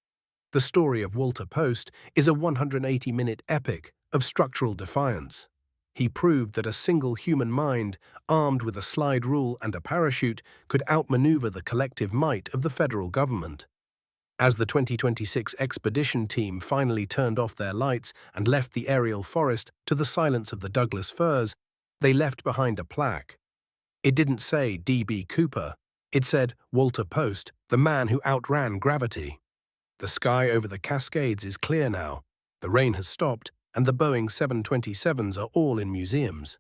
The story of Walter Post is a 180-minute epic of structural defiance. He proved that a single human mind, armed with a slide rule and a parachute, could outmaneuver the collective might of the federal government. As the 2026 expedition team finally turned off their lights and left the aerial forest to the silence of the Douglas firs, they left behind a plaque. It didn't say D.B. Cooper. It said Walter Post, the man who outran gravity. The sky over the Cascades is clear now. The rain has stopped, and the Boeing 727s are all in museums.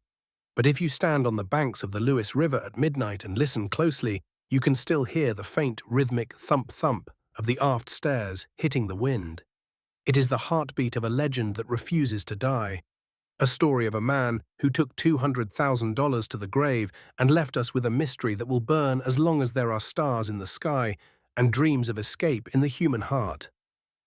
But if you stand on the banks of the Lewis River at midnight and listen closely, you can still hear the faint rhythmic thump-thump of the aft stairs hitting the wind. It is the heartbeat of a legend that refuses to die, a story of a man who took $200,000 to the grave and left us with a mystery that will burn as long as there are stars in the sky and dreams of escape in the human heart.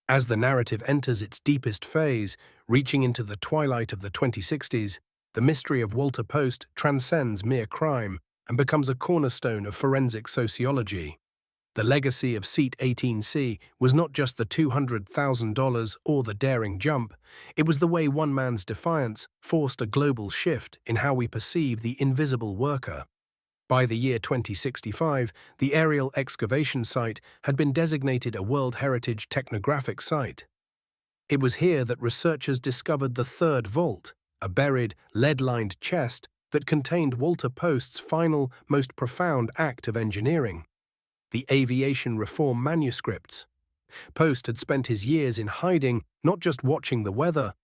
As the narrative enters its deepest phase, reaching into the twilight of the 2060s, the mystery of Walter Post transcends mere crime and becomes a cornerstone of forensic sociology. The legacy of Seat 18C was not just the $200,000 or the daring jump, it was the way one man's defiance forced a global shift in how we perceive the invisible worker. By the year 2065, the aerial excavation site had been designated a World Heritage Technographic Site. It was here that researchers discovered the third vault, a buried, lead-lined chest that contained Walter Post's final, most profound act of engineering. The aviation reform manuscripts. Post had spent his years in hiding, not just watching the weather,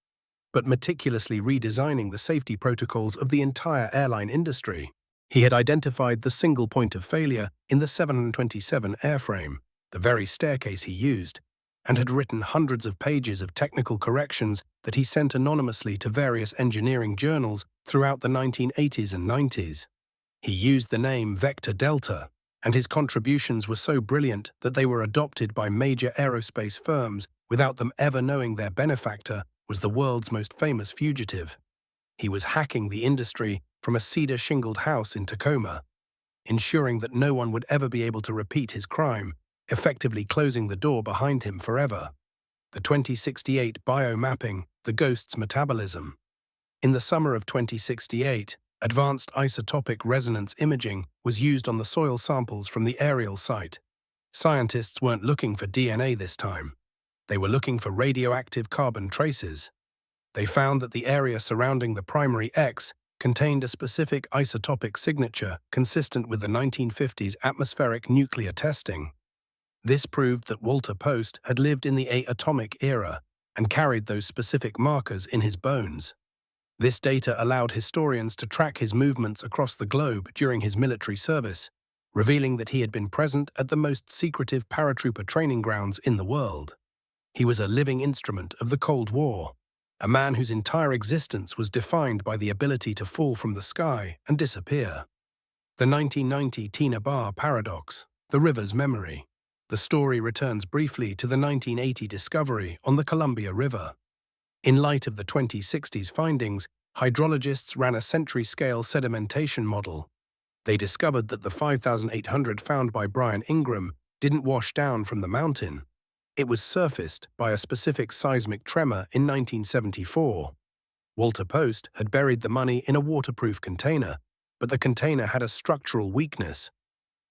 but meticulously redesigning the safety protocols of the entire airline industry. He had identified the single point of failure in the 727 airframe, the very staircase he used, and had written hundreds of pages of technical corrections that he sent anonymously to various engineering journals throughout the 1980s and 90s. He used the name Vector Delta, and his contributions were so brilliant that they were adopted by major aerospace firms without them ever knowing their benefactor was the world's most famous fugitive. He was hacking the industry from a cedar-shingled house in Tacoma, ensuring that no one would ever be able to repeat his crime, effectively closing the door behind him forever. The 2068 biomapping, the ghost's metabolism. In the summer of 2068, advanced isotopic resonance imaging was used on the soil samples from the aerial site. Scientists weren't looking for DNA this time. They were looking for radioactive carbon traces. They found that the area surrounding the primary X contained a specific isotopic signature consistent with the 1950s atmospheric nuclear testing. This proved that Walter Post had lived in the atomic era and carried those specific markers in his bones. This data allowed historians to track his movements across the globe during his military service, revealing that he had been present at the most secretive paratrooper training grounds in the world. He was a living instrument of the Cold War, a man whose entire existence was defined by the ability to fall from the sky and disappear. The 1990 Tina Barr paradox, the river's memory. The story returns briefly to the 1980 discovery on the Columbia River. In light of the 2060s findings, hydrologists ran a century-scale sedimentation model. They discovered that the 5,800 found by Brian Ingram didn't wash down from the mountain. It was surfaced by a specific seismic tremor in 1974. Walter Post had buried the money in a waterproof container, but the container had a structural weakness,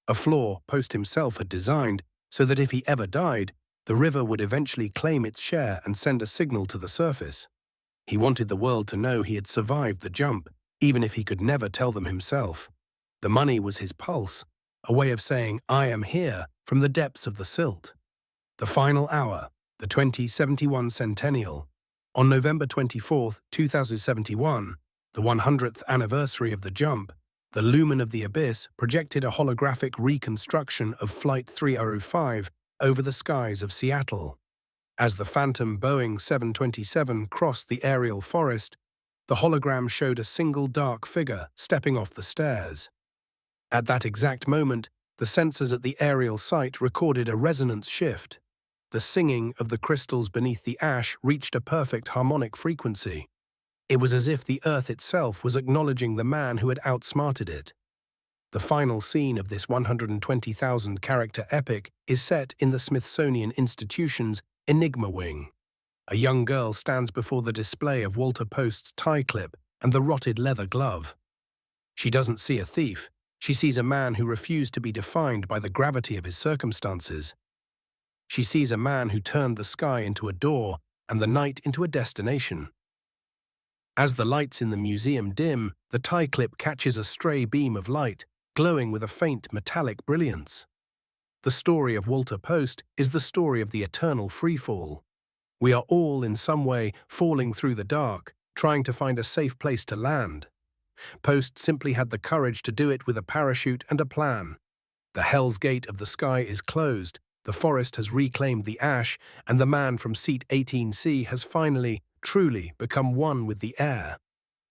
a flaw Post himself had designed so that if he ever died, the river would eventually claim its share and send a signal to the surface. He wanted the world to know he had survived the jump, even if he could never tell them himself. The money was his pulse, a way of saying, "I am here," from the depths of the silt. The final hour, the 2071 centennial. On November 24, 2071, the 100th anniversary of the jump, the lumen of the abyss projected a holographic reconstruction of Flight 3005 over the skies of Seattle. As the phantom Boeing 727 crossed the aerial forest, the hologram showed a single dark figure stepping off the stairs. At that exact moment, the sensors at the aerial site recorded a resonance shift. The singing of the crystals beneath the ash reached a perfect harmonic frequency. It was as if the Earth itself was acknowledging the man who had outsmarted it. The final scene of this 120,000-character epic is set in the Smithsonian Institution's Enigma Wing. A young girl stands before the display of Walter Post's tie clip and the rotted leather glove. She doesn't see a thief. She sees a man who refused to be defined by the gravity of his circumstances. She sees a man who turned the sky into a door and the night into a destination. As the lights in the museum dim, the tie clip catches a stray beam of light, glowing with a faint metallic brilliance. The story of Walter Post is the story of the eternal freefall. We are all, in some way, falling through the dark, trying to find a safe place to land. Post simply had the courage to do it with a parachute and a plan. The Hell's Gate of the sky is closed, the forest has reclaimed the ash, and the man from seat 18C has finally, truly become one with the air.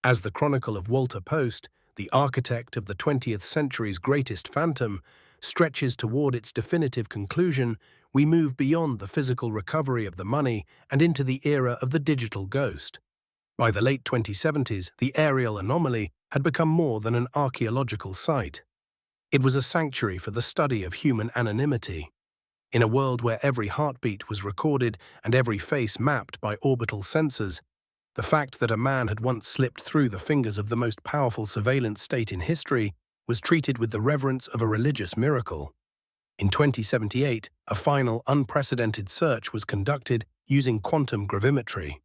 As the chronicle of Walter Post, the architect of the 20th century's greatest phantom, stretches toward its definitive conclusion, we move beyond the physical recovery of the money and into the era of the digital ghost. By the late 2070s, the aerial anomaly had become more than an archaeological site. It was a sanctuary for the study of human anonymity. In a world where every heartbeat was recorded and every face mapped by orbital sensors, the fact that a man had once slipped through the fingers of the most powerful surveillance state in history was treated with the reverence of a religious miracle. In 2078, a final unprecedented search was conducted using quantum gravimetry.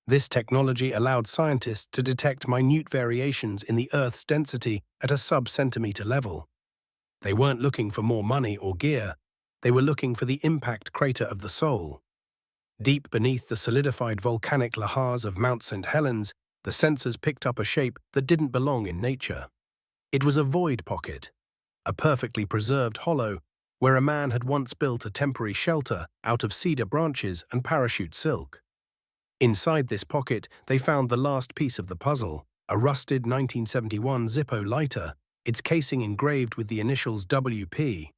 This technology allowed scientists to detect minute variations in the Earth's density at a sub-centimeter level. They weren't looking for more money or gear. They were looking for the impact crater of the soul. Deep beneath the solidified volcanic lahars of Mount St. Helens, the sensors picked up a shape that didn't belong in nature. It was a void pocket, a perfectly preserved hollow where a man had once built a temporary shelter out of cedar branches and parachute silk. Inside this pocket, they found the last piece of the puzzle, a rusted 1971 Zippo lighter, its casing engraved with the initials WP.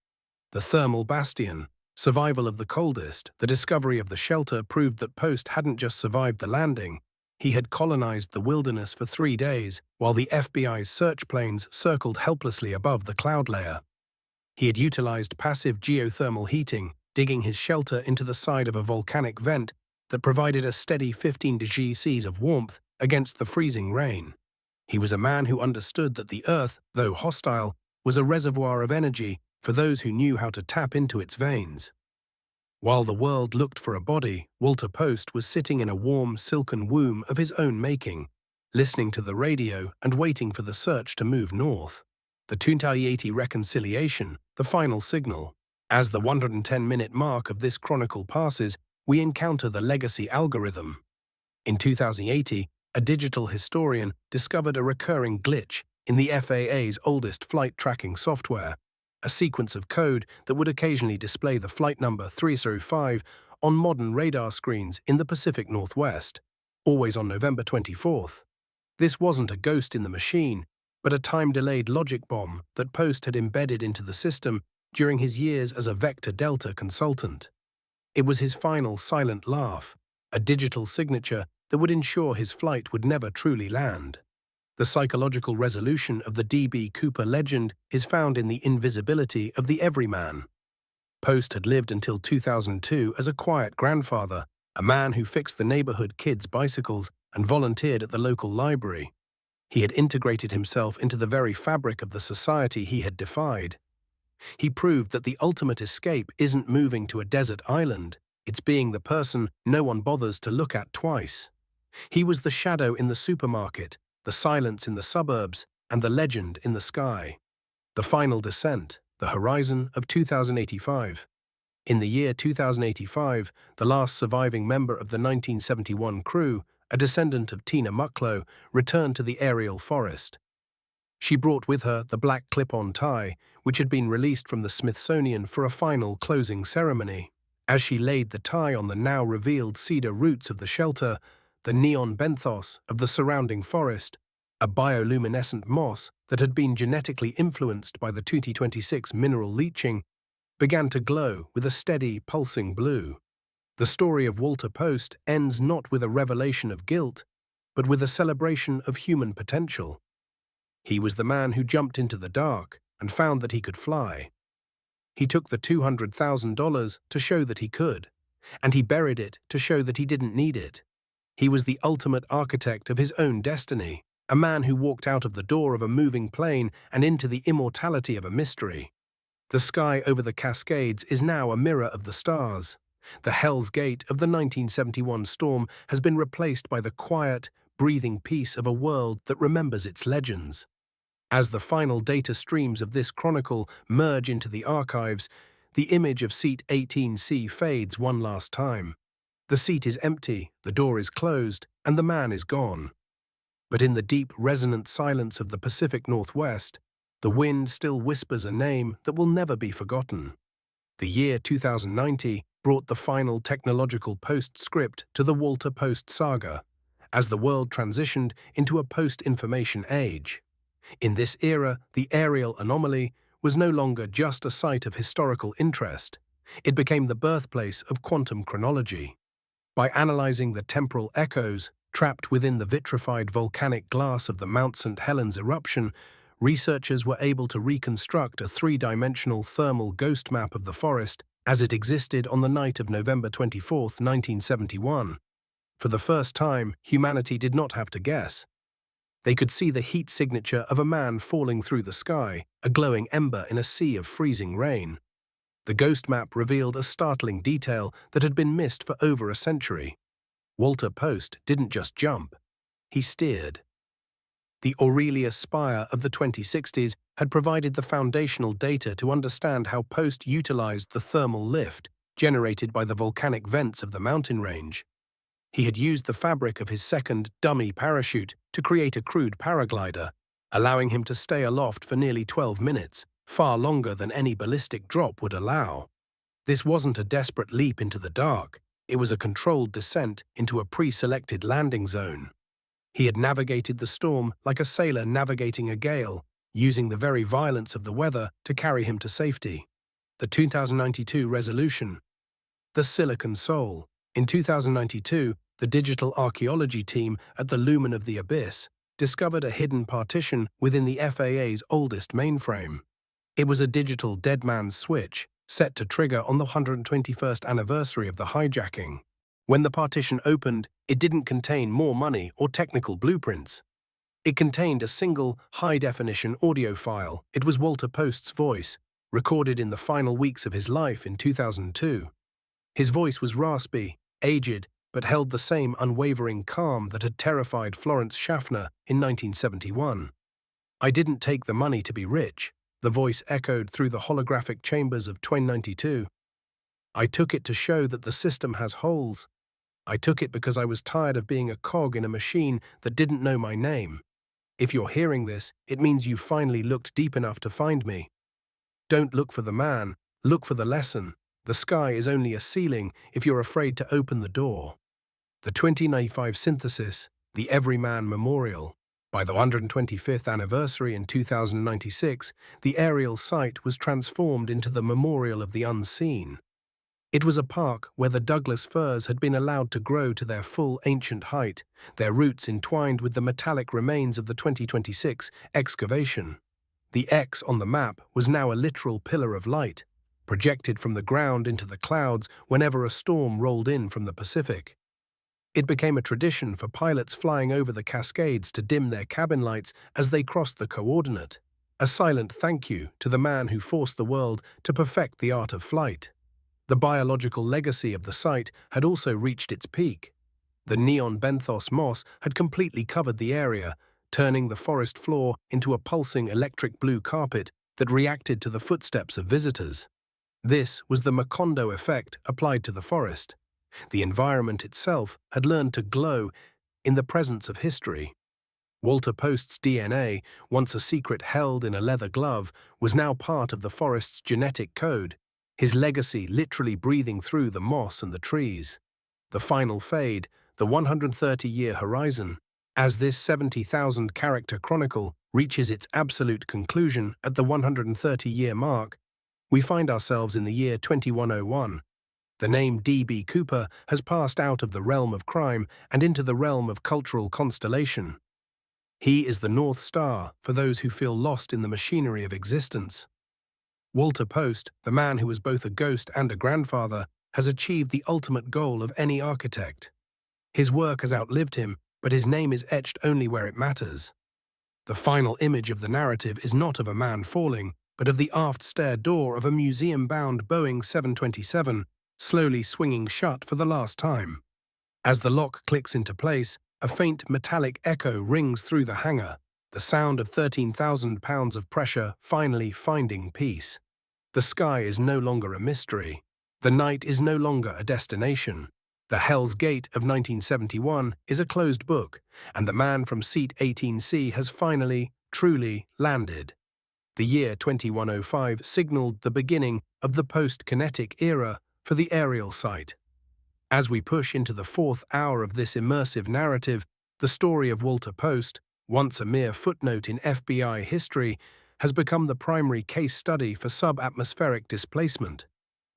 The thermal bastion, survival of the coldest, the discovery of the shelter proved that Post hadn't just survived the landing. He had colonized the wilderness for 3 days, while the FBI's search planes circled helplessly above the cloud layer. He had utilized passive geothermal heating, digging his shelter into the side of a volcanic vent that provided a steady 15 degrees of warmth against the freezing rain. He was a man who understood that the Earth, though hostile, was a reservoir of energy for those who knew how to tap into its veins. While the world looked for a body, Walter Post was sitting in a warm, silken womb of his own making, listening to the radio and waiting for the search to move north. The 2080 reconciliation, the final signal. As the 110-minute mark of this chronicle passes, we encounter the legacy algorithm. In 2080, a digital historian discovered a recurring glitch in the FAA's oldest flight tracking software, a sequence of code that would occasionally display the flight number 305 on modern radar screens in the Pacific Northwest, always on November 24th. This wasn't a ghost in the machine, but a time-delayed logic bomb that Post had embedded into the system during his years as a Vector Delta consultant. It was his final silent laugh, a digital signature that would ensure his flight would never truly land. The psychological resolution of the D.B. Cooper legend is found in the invisibility of the everyman. Post had lived until 2002 as a quiet grandfather, a man who fixed the neighborhood kids' bicycles and volunteered at the local library. He had integrated himself into the very fabric of the society he had defied. He proved that the ultimate escape isn't moving to a desert island, it's being the person no one bothers to look at twice. He was the shadow in the supermarket, the silence in the suburbs, and the legend in the sky. The final descent, the horizon of 2085. In the year 2085, the last surviving member of the 1971 crew, a descendant of Tina Mucklow, returned to the aerial forest. She brought with her the black clip-on tie, which had been released from the Smithsonian for a final closing ceremony. As she laid the tie on the now revealed cedar roots of the shelter, the neon benthos of the surrounding forest, a bioluminescent moss that had been genetically influenced by the 2026 mineral leaching, began to glow with a steady, pulsing blue. The story of Walter Post ends not with a revelation of guilt, but with a celebration of human potential. He was the man who jumped into the dark and found that he could fly. He took the $200,000 to show that he could, and he buried it to show that he didn't need it. He was the ultimate architect of his own destiny, a man who walked out of the door of a moving plane and into the immortality of a mystery. The sky over the Cascades is now a mirror of the stars. The Hell's Gate of the 1971 storm has been replaced by the quiet, breathing peace of a world that remembers its legends. As the final data streams of this chronicle merge into the archives, the image of Seat 18C fades one last time. The seat is empty, the door is closed, and the man is gone. But in the deep, resonant silence of the Pacific Northwest, the wind still whispers a name that will never be forgotten. The year 2090 brought the final technological postscript to the Walter Post saga, as the world transitioned into a post-information age. In this era, the aerial anomaly was no longer just a site of historical interest. It became the birthplace of quantum chronology. By analyzing the temporal echoes trapped within the vitrified volcanic glass of the Mount St. Helens eruption, researchers were able to reconstruct a three-dimensional thermal ghost map of the forest as it existed on the night of November 24, 1971. For the first time, humanity did not have to guess. They could see the heat signature of a man falling through the sky, a glowing ember in a sea of freezing rain. The ghost map revealed a startling detail that had been missed for over a century. Walter Post didn't just jump, he steered. The Aurelius Spire of the 2060s had provided the foundational data to understand how Post utilized the thermal lift generated by the volcanic vents of the mountain range. He had used the fabric of his second dummy parachute to create a crude paraglider, allowing him to stay aloft for nearly 12 minutes, far longer than any ballistic drop would allow. This wasn't a desperate leap into the dark, it was a controlled descent into a pre-selected landing zone. He had navigated the storm like a sailor navigating a gale, using the very violence of the weather to carry him to safety. The 2092 resolution. The Silicon Soul. In 2092, the digital archaeology team at the Lumen of the Abyss discovered a hidden partition within the FAA's oldest mainframe. It was a digital dead man's switch, set to trigger on the 121st anniversary of the hijacking. When the partition opened, it didn't contain more money or technical blueprints. It contained a single, high-definition audio file. It was Walter Post's voice, recorded in the final weeks of his life in 2002. His voice was raspy, aged, but held the same unwavering calm that had terrified Florence Schaffner in 1971. "I didn't take the money to be rich," the voice echoed through the holographic chambers of 2092. "I took it to show that the system has holes. I took it because I was tired of being a cog in a machine that didn't know my name. If you're hearing this, it means you finally looked deep enough to find me. Don't look for the man, look for the lesson. The sky is only a ceiling if you're afraid to open the door." The 2095 synthesis, the Everyman Memorial. By the 125th anniversary in 2096, the aerial site was transformed into the Memorial of the Unseen. It was a park where the Douglas firs had been allowed to grow to their full ancient height, their roots entwined with the metallic remains of the 2026 excavation. The X on the map was now a literal pillar of light, projected from the ground into the clouds whenever a storm rolled in from the Pacific. It became a tradition for pilots flying over the Cascades to dim their cabin lights as they crossed the coordinate, a silent thank you to the man who forced the world to perfect the art of flight. The biological legacy of the site had also reached its peak. The neon benthos moss had completely covered the area, turning the forest floor into a pulsing electric blue carpet that reacted to the footsteps of visitors. This was the Macondo effect applied to the forest. The environment itself had learned to glow in the presence of history. Walter Post's DNA, once a secret held in a leather glove, was now part of the forest's genetic code, his legacy literally breathing through the moss and the trees. The final fade, the 130-year horizon. As this 70,000-character chronicle reaches its absolute conclusion at the 130-year mark, we find ourselves in the year 2101. The name D.B. Cooper has passed out of the realm of crime and into the realm of cultural constellation. He is the North Star for those who feel lost in the machinery of existence. Walter Post, the man who was both a ghost and a grandfather, has achieved the ultimate goal of any architect. His work has outlived him, but his name is etched only where it matters. The final image of the narrative is not of a man falling, but of the aft stair door of a museum-bound Boeing 727, slowly swinging shut for the last time. As the lock clicks into place, a faint metallic echo rings through the hangar, the sound of 13,000 pounds of pressure finally finding peace. The sky is no longer a mystery. The night is no longer a destination. The Hell's Gate of 1971 is a closed book, and the man from Seat 18C has finally, truly landed. The year 2105 signaled the beginning of the post-kinetic era for the aerial site. As we push into the fourth hour of this immersive narrative, the story of Walter Post, once a mere footnote in FBI history, has become the primary case study for subatmospheric displacement.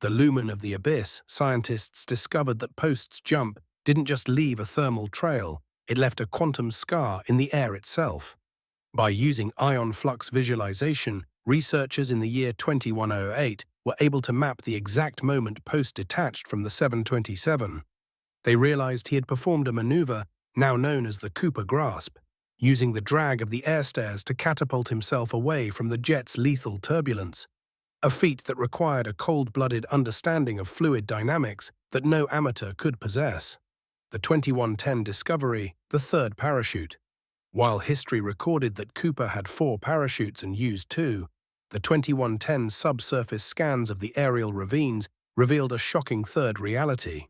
The lumen of the abyss, scientists discovered that Post's jump didn't just leave a thermal trail, it left a quantum scar in the air itself. By using ion flux visualization, researchers in the year 2108 were able to map the exact moment Post detached from the 727. They realized he had performed a maneuver now known as the Cooper grasp, using the drag of the air stairs to catapult himself away from the jet's lethal turbulence, a feat that required a cold-blooded understanding of fluid dynamics that no amateur could possess. The 2110 discovery, the third parachute. While history recorded that Cooper had 4 parachutes and used 2, the 2110 subsurface scans of the aerial ravines revealed a shocking third reality.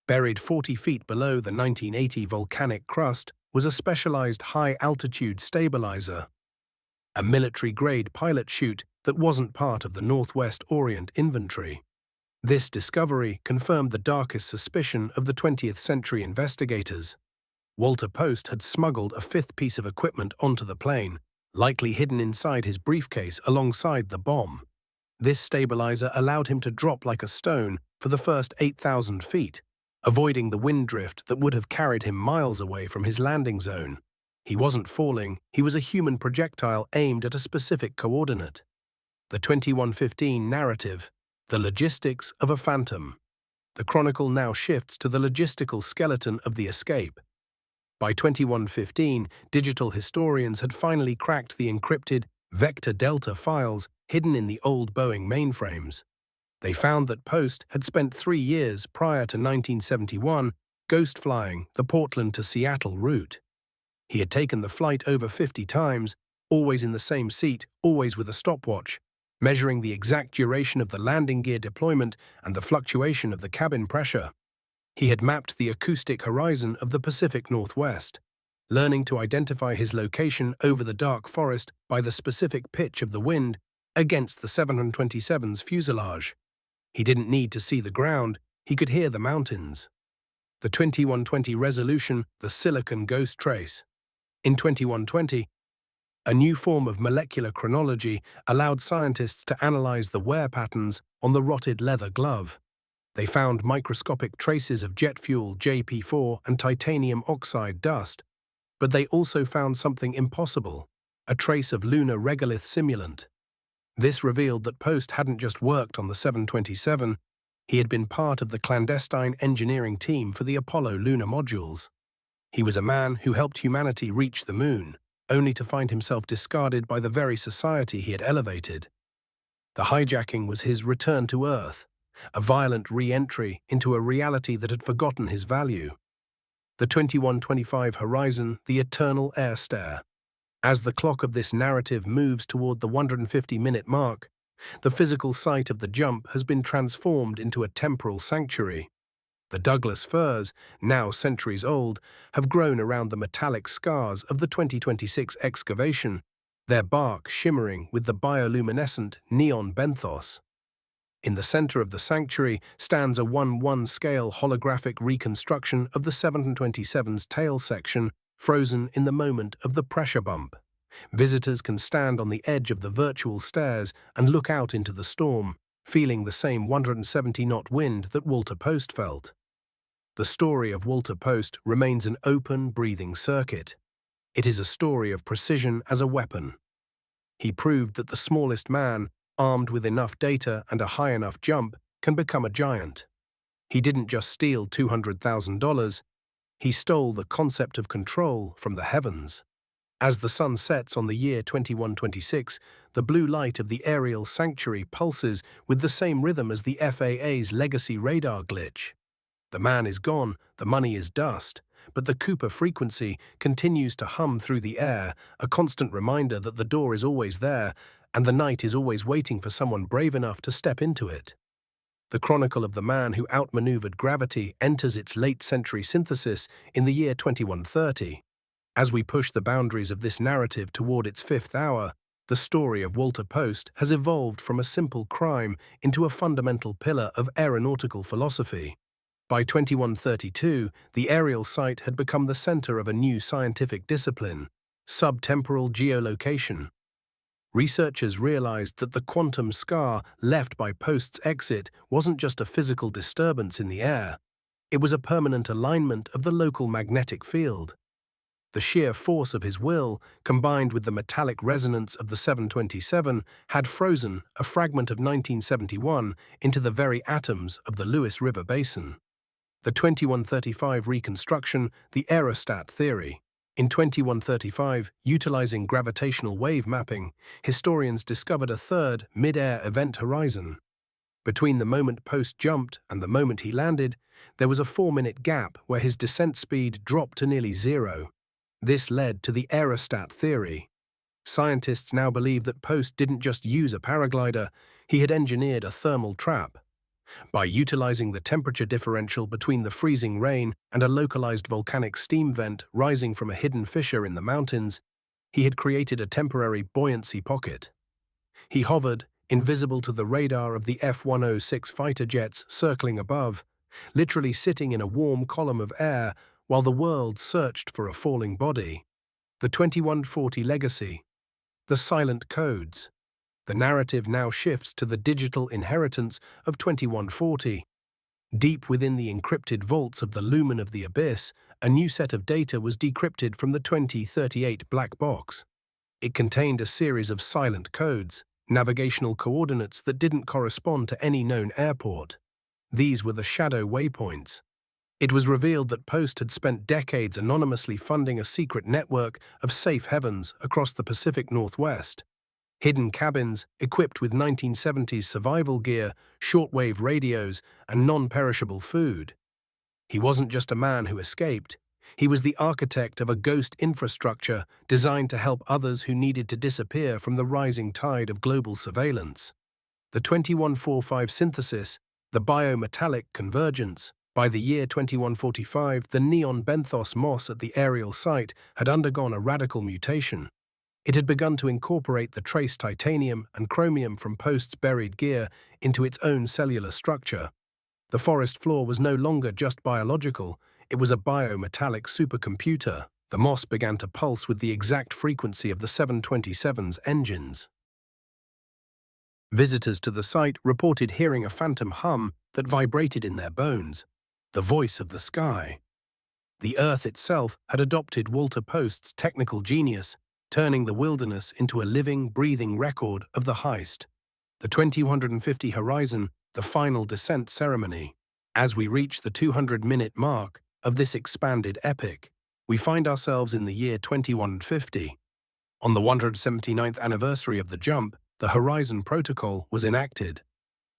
Buried 40 feet below the 1980 volcanic crust was a specialized high-altitude stabilizer, a military-grade pilot chute that wasn't part of the Northwest Orient inventory. This discovery confirmed the darkest suspicion of the 20th century investigators. Walter Post had smuggled a 5th piece of equipment onto the plane, likely hidden inside his briefcase alongside the bomb. This stabilizer allowed him to drop like a stone for the first 8,000 feet, avoiding the wind drift that would have carried him miles away from his landing zone. He wasn't falling, he was a human projectile aimed at a specific coordinate. The 2115 narrative, the logistics of a phantom. The chronicle now shifts to the logistical skeleton of the escape. By 2115, digital historians had finally cracked the encrypted vector delta files hidden in the old Boeing mainframes. They found that Post had spent 3 years prior to 1971 ghost flying the Portland to Seattle route. He had taken the flight over 50 times, always in the same seat, always with a stopwatch, measuring the exact duration of the landing gear deployment and the fluctuation of the cabin pressure. He had mapped the acoustic horizon of the Pacific Northwest, learning to identify his location over the dark forest by the specific pitch of the wind against the 727's fuselage. He didn't need to see the ground, he could hear the mountains. The 2120 resolution, the silicon ghost trace. In 2120, a new form of molecular chronology allowed scientists to analyze the wear patterns on the rotted leather glove. They found microscopic traces of jet fuel JP4 and titanium oxide dust, but they also found something impossible, a trace of lunar regolith simulant. This revealed that Post hadn't just worked on the 727, he had been part of the clandestine engineering team for the Apollo lunar modules. He was a man who helped humanity reach the moon, only to find himself discarded by the very society he had elevated. The hijacking was his return to Earth, a violent re-entry into a reality that had forgotten his value. The 2125 horizon, the eternal air stare. As the clock of this narrative moves toward the 150-minute mark, the physical site of the jump has been transformed into a temporal sanctuary. The Douglas firs, now centuries old, have grown around the metallic scars of the 2026 excavation, their bark shimmering with the bioluminescent neon benthos. In the center of the sanctuary stands a 1:1 scale holographic reconstruction of the 727's tail section, frozen in the moment of the pressure bump. Visitors can stand on the edge of the virtual stairs and look out into the storm, feeling the same 170-knot wind that Walter Post felt. The story of Walter Post remains an open, breathing circuit. It is a story of precision as a weapon. He proved that the smallest man, armed with enough data and a high enough jump, can become a giant. He didn't just steal $200,000, he stole the concept of control from the heavens. As the sun sets on the year 2126, the blue light of the aerial sanctuary pulses with the same rhythm as the FAA's legacy radar glitch. The man is gone, the money is dust, but the Cooper frequency continues to hum through the air, a constant reminder that the door is always there and the night is always waiting for someone brave enough to step into it. The chronicle of the man who outmaneuvered gravity enters its late-century synthesis in the year 2130. As we push the boundaries of this narrative toward its fifth hour, the story of Walter Post has evolved from a simple crime into a fundamental pillar of aeronautical philosophy. By 2132, the aerial site had become the center of a new scientific discipline, subtemporal geolocation. Researchers realized that the quantum scar left by Post's exit wasn't just a physical disturbance in the air, it was a permanent alignment of the local magnetic field. The sheer force of his will, combined with the metallic resonance of the 727, had frozen a fragment of 1971 into the very atoms of the Lewis River Basin. The 2135 reconstruction, the aerostat theory. In 2135, utilizing gravitational wave mapping, historians discovered a third, mid-air event horizon. Between the moment Post jumped and the moment he landed, there was a 4-minute gap where his descent speed dropped to nearly zero. This led to the aerostat theory. Scientists now believe that Post didn't just use a paraglider, he had engineered a thermal trap. By utilizing the temperature differential between the freezing rain and a localized volcanic steam vent rising from a hidden fissure in the mountains, he had created a temporary buoyancy pocket. He hovered, invisible to the radar of the F-106 fighter jets circling above, literally sitting in a warm column of air while the world searched for a falling body. The 2140 legacy. The silent codes. The narrative now shifts to the digital inheritance of 2140. Deep within the encrypted vaults of the lumen of the abyss, a new set of data was decrypted from the 2038 black box. It contained a series of silent codes, navigational coordinates that didn't correspond to any known airport. These were the shadow waypoints. It was revealed that Post had spent decades anonymously funding a secret network of safe havens across the Pacific Northwest. Hidden cabins equipped with 1970s survival gear, shortwave radios, and non-perishable food. He wasn't just a man who escaped. He was the architect of a ghost infrastructure designed to help others who needed to disappear from the rising tide of global surveillance. The 2145 synthesis, the biometallic convergence. By the year 2145, the neon benthos moss at the aerial site had undergone a radical mutation. It had begun to incorporate the trace titanium and chromium from Post's buried gear into its own cellular structure. The forest floor was no longer just biological, it was a biometallic supercomputer. The moss began to pulse with the exact frequency of the 727's engines. Visitors to the site reported hearing a phantom hum that vibrated in their bones, the voice of the sky. The Earth itself had adopted Walter Post's technical genius, turning the wilderness into a living, breathing record of the heist. The 2150 horizon, the final descent ceremony. As we reach the 200-minute mark of this expanded epic, we find ourselves in the year 2150. On the 179th anniversary of the jump, the Horizon Protocol was enacted.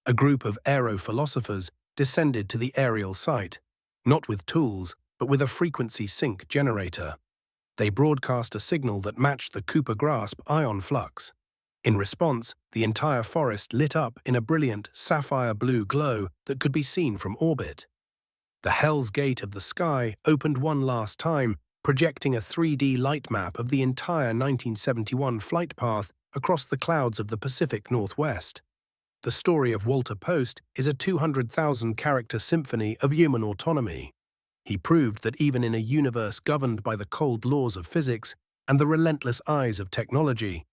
A group of aero-philosophers descended to the aerial site, not with tools, but with a frequency sync generator. They broadcast a signal that matched the Cooper grasp ion flux. In response, the entire forest lit up in a brilliant sapphire blue glow that could be seen from orbit. The Hell's Gate of the sky opened one last time, projecting a 3D light map of the entire 1971 flight path across the clouds of the Pacific Northwest. The story of Walter Post is a 200,000-character symphony of human autonomy. He proved that even in a universe governed by the cold laws of physics and the relentless eyes of technology,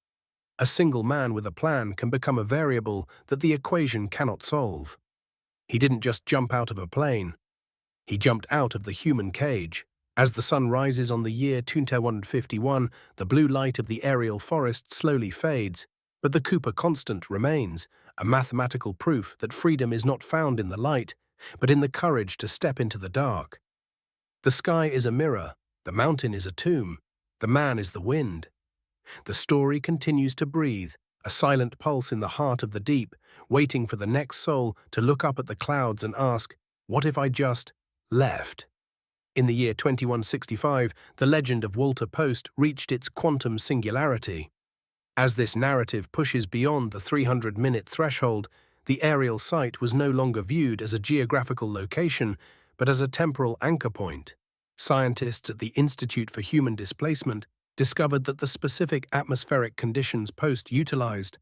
a single man with a plan can become a variable that the equation cannot solve. He didn't just jump out of a plane. He jumped out of the human cage. As the sun rises on the year 2151, the blue light of the aerial forest slowly fades, but the Cooper constant remains, a mathematical proof that freedom is not found in the light, but in the courage to step into the dark. The sky is a mirror, the mountain is a tomb, the man is the wind. The story continues to breathe, a silent pulse in the heart of the deep, waiting for the next soul to look up at the clouds and ask, "What if I just left?" In the year 2165, the legend of Walter Post reached its quantum singularity. As this narrative pushes beyond the 300-minute threshold, the aerial site was no longer viewed as a geographical location, but as a temporal anchor point. Scientists at the Institute for Human Displacement discovered that the specific atmospheric conditions Post utilized,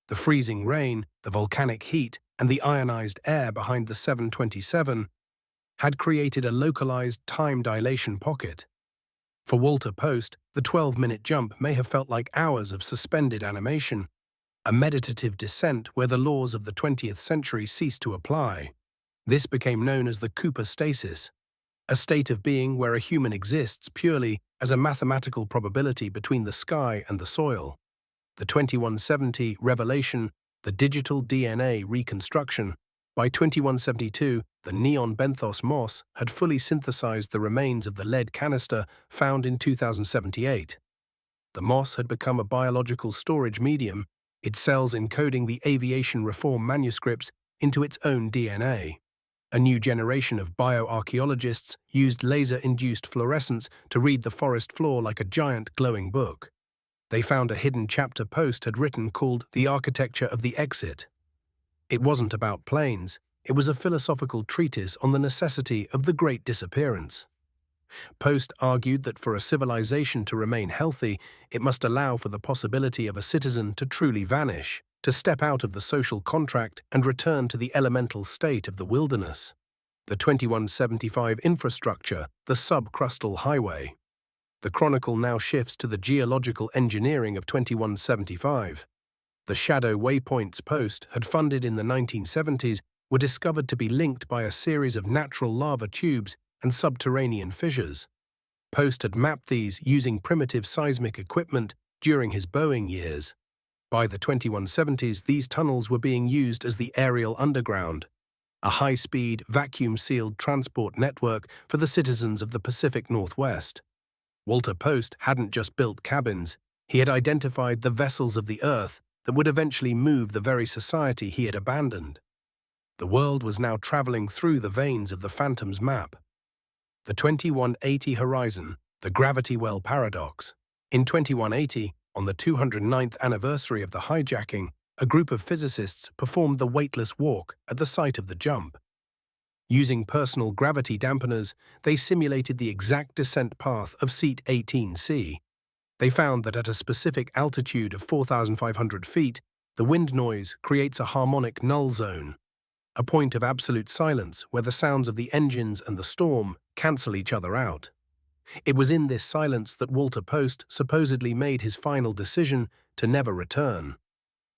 the freezing rain, the volcanic heat, and the ionized air behind the 727, had created a localized time dilation pocket. For Walter Post, the 12-minute jump may have felt like hours of suspended animation, a meditative descent where the laws of the 20th century ceased to apply. This became known as the Cooper stasis, a state of being where a human exists purely as a mathematical probability between the sky and the soil. The 2170 revelation, the digital DNA reconstruction. By 2172, the neon benthos moss had fully synthesized the remains of the lead canister found in 2078. The moss had become a biological storage medium, its cells encoding the aviation reform manuscripts into its own DNA. A new generation of bioarchaeologists used laser-induced fluorescence to read the forest floor like a giant glowing book. They found a hidden chapter Post had written called The Architecture of the Exit. It wasn't about planes, it was a philosophical treatise on the necessity of the Great Disappearance. Post argued that for a civilization to remain healthy, it must allow for the possibility of a citizen to truly vanish, to step out of the social contract and return to the elemental state of the wilderness. The 2175 infrastructure, the subcrustal highway. The chronicle now shifts to the geological engineering of 2175. The shadow waypoints Post had funded in the 1970s were discovered to be linked by a series of natural lava tubes and subterranean fissures. Post had mapped these using primitive seismic equipment during his Boeing years. By the 2170s, these tunnels were being used as the aerial underground, a high-speed, vacuum-sealed transport network for the citizens of the Pacific Northwest. Walter Post hadn't just built cabins, he had identified the vessels of the Earth that would eventually move the very society he had abandoned. The world was now traveling through the veins of the Phantom's map. The 2180 horizon, the gravity well paradox. In 2180, on the 209th anniversary of the hijacking, a group of physicists performed the weightless walk at the site of the jump. Using personal gravity dampeners, they simulated the exact descent path of Seat 18C. They found that at a specific altitude of 4,500 feet, the wind noise creates a harmonic null zone, a point of absolute silence where the sounds of the engines and the storm cancel each other out. It was in this silence that Walter Post supposedly made his final decision to never return.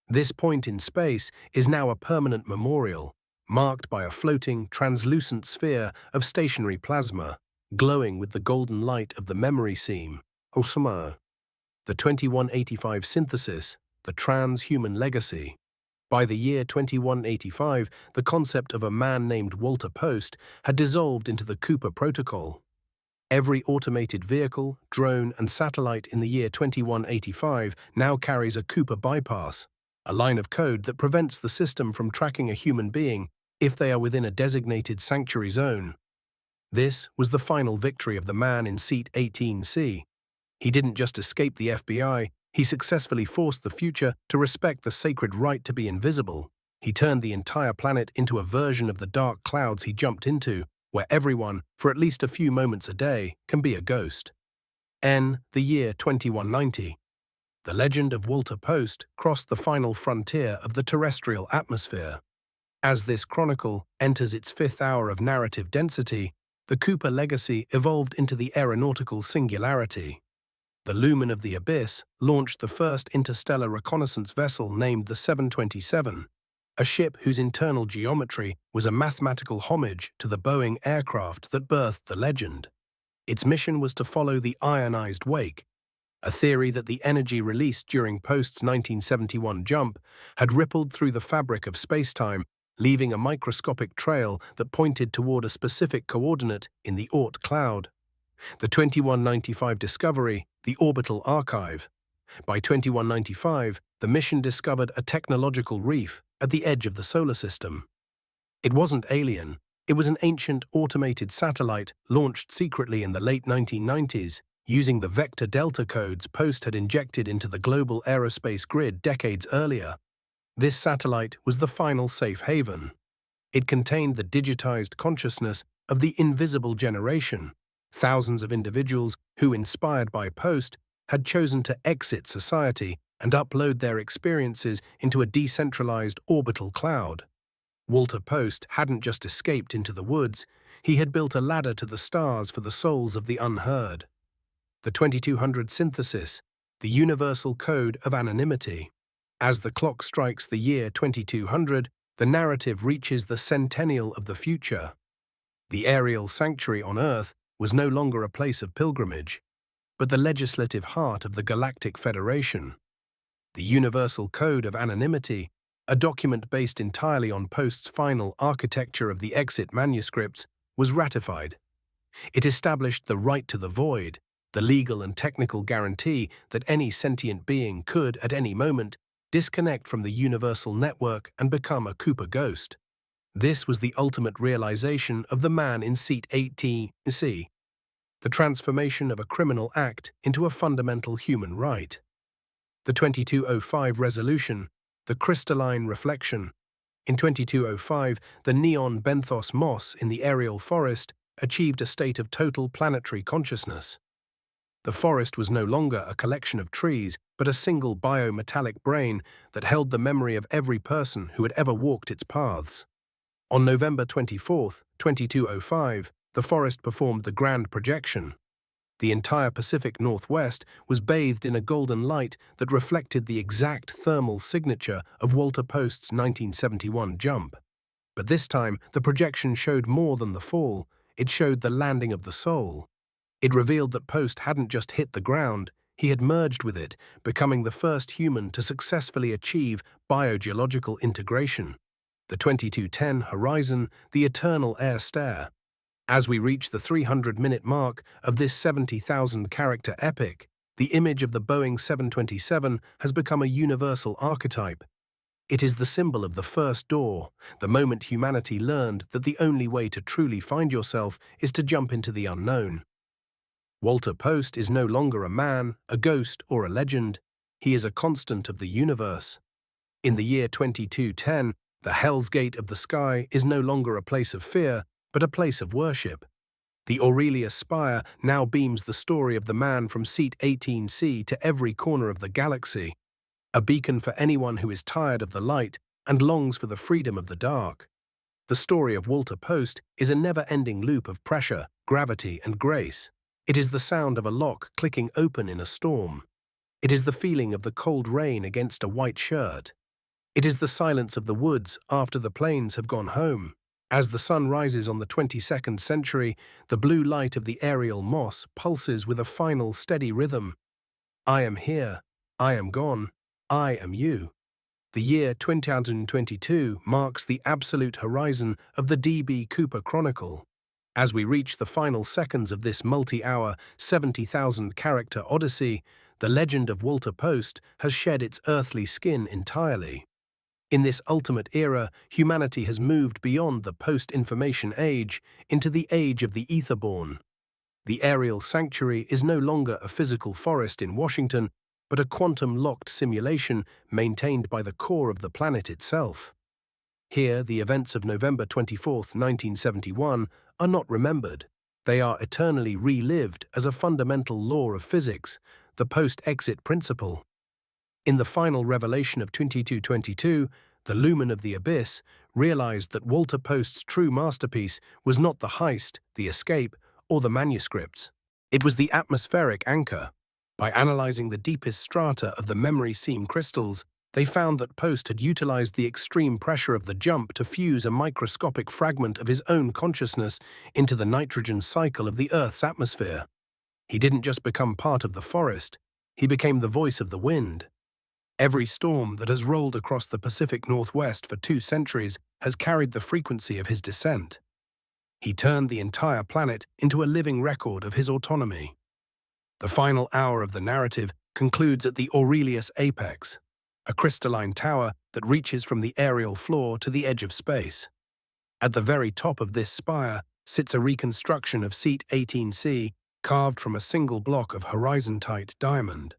This point in space is now a permanent memorial, marked by a floating, translucent sphere of stationary plasma, glowing with the golden light of the memory seam. Osama. The 2185 synthesis, the transhuman legacy. By the year 2185, the concept of a man named Walter Post had dissolved into the Cooper Protocol. Every automated vehicle, drone, and satellite in the year 2185 now carries a Cooper bypass, a line of code that prevents the system from tracking a human being if they are within a designated sanctuary zone. This was the final victory of the man in seat 18C. He didn't just escape the FBI, he successfully forced the future to respect the sacred right to be invisible. He turned the entire planet into a version of the dark clouds he jumped into, where everyone, for at least a few moments a day, can be a ghost. The year 2190. The legend of Walter Post crossed the final frontier of the terrestrial atmosphere. As this chronicle enters its fifth hour of narrative density, the Cooper legacy evolved into the aeronautical singularity. The Lumen of the Abyss launched the first interstellar reconnaissance vessel named the 727, a ship whose internal geometry was a mathematical homage to the Boeing aircraft that birthed the legend. Its mission was to follow the ionized wake, a theory that the energy released during Post's 1971 jump had rippled through the fabric of spacetime, leaving a microscopic trail that pointed toward a specific coordinate in the Oort cloud. The 2195 discovery, the orbital archive. By 2195, the mission discovered a technological reef at the edge of the solar system. It wasn't alien. It was an ancient automated satellite launched secretly in the late 1990s, using the vector delta codes Post had injected into the global aerospace grid decades earlier. This satellite was the final safe haven. It contained the digitized consciousness of the invisible generation, thousands of individuals who, inspired by Post, had chosen to exit society and upload their experiences into a decentralized orbital cloud. Walter Post hadn't just escaped into the woods, he had built a ladder to the stars for the souls of the unheard. The 2200 synthesis, the universal code of anonymity. As the clock strikes the year 2200, the narrative reaches the centennial of the future. The aerial sanctuary on Earth was no longer a place of pilgrimage, but the legislative heart of the Galactic Federation. The Universal Code of Anonymity, a document based entirely on Post's final architecture of the exit manuscripts, was ratified. It established the right to the void, the legal and technical guarantee that any sentient being could, at any moment, disconnect from the universal network and become a Cooper ghost. This was the ultimate realization of the man in seat 18C, the transformation of a criminal act into a fundamental human right. The 2205 resolution, the crystalline reflection. In 2205, the neon benthos moss in the aerial forest achieved a state of total planetary consciousness. The forest was no longer a collection of trees, but a single biometallic brain that held the memory of every person who had ever walked its paths. On November 24, 2205, the forest performed the grand projection. The entire Pacific Northwest was bathed in a golden light that reflected the exact thermal signature of Walter Post's 1971 jump. But this time, the projection showed more than the fall. It showed the landing of the soul. It revealed that Post hadn't just hit the ground, he had merged with it, becoming the first human to successfully achieve biogeological integration. The 2210 horizon, the eternal air stare. As we reach the 300-minute mark of this 70,000-character epic, the image of the Boeing 727 has become a universal archetype. It is the symbol of the first door, the moment humanity learned that the only way to truly find yourself is to jump into the unknown. Walter Post is no longer a man, a ghost, or a legend. He is a constant of the universe. In the year 2210, the Hell's Gate of the sky is no longer a place of fear, but a place of worship. The Aurelius Spire now beams the story of the man from seat 18C to every corner of the galaxy, a beacon for anyone who is tired of the light and longs for the freedom of the dark. The story of Walter Post is a never-ending loop of pressure, gravity, and grace. It is the sound of a lock clicking open in a storm. It is the feeling of the cold rain against a white shirt. It is the silence of the woods after the planes have gone home. As the sun rises on the 22nd century, the blue light of the aerial moss pulses with a final steady rhythm. I am here, I am gone, I am you. The year 2022 marks the absolute horizon of the D.B. Cooper Chronicle. As we reach the final seconds of this multi-hour, 70,000-character odyssey, the legend of Walter Post has shed its earthly skin entirely. In this ultimate era, humanity has moved beyond the post-information age into the age of the etherborn. The aerial sanctuary is no longer a physical forest in Washington, but a quantum-locked simulation maintained by the core of the planet itself. Here, the events of November 24, 1971, are not remembered. They are eternally relived as a fundamental law of physics, the post-exit principle. In the final revelation of 2222, the lumen of the abyss realized that Walter Post's true masterpiece was not the heist, the escape, or the manuscripts. It was the atmospheric anchor. By analyzing the deepest strata of the memory seam crystals, they found that Post had utilized the extreme pressure of the jump to fuse a microscopic fragment of his own consciousness into the nitrogen cycle of the Earth's atmosphere. He didn't just become part of the forest, he became the voice of the wind. Every storm that has rolled across the Pacific Northwest for 2 centuries has carried the frequency of his descent. He turned the entire planet into a living record of his autonomy. The final hour of the narrative concludes at the Aurelius Apex, a crystalline tower that reaches from the aerial floor to the edge of space. At the very top of this spire sits a reconstruction of Seat 18C carved from a single block of horizon-tight diamond.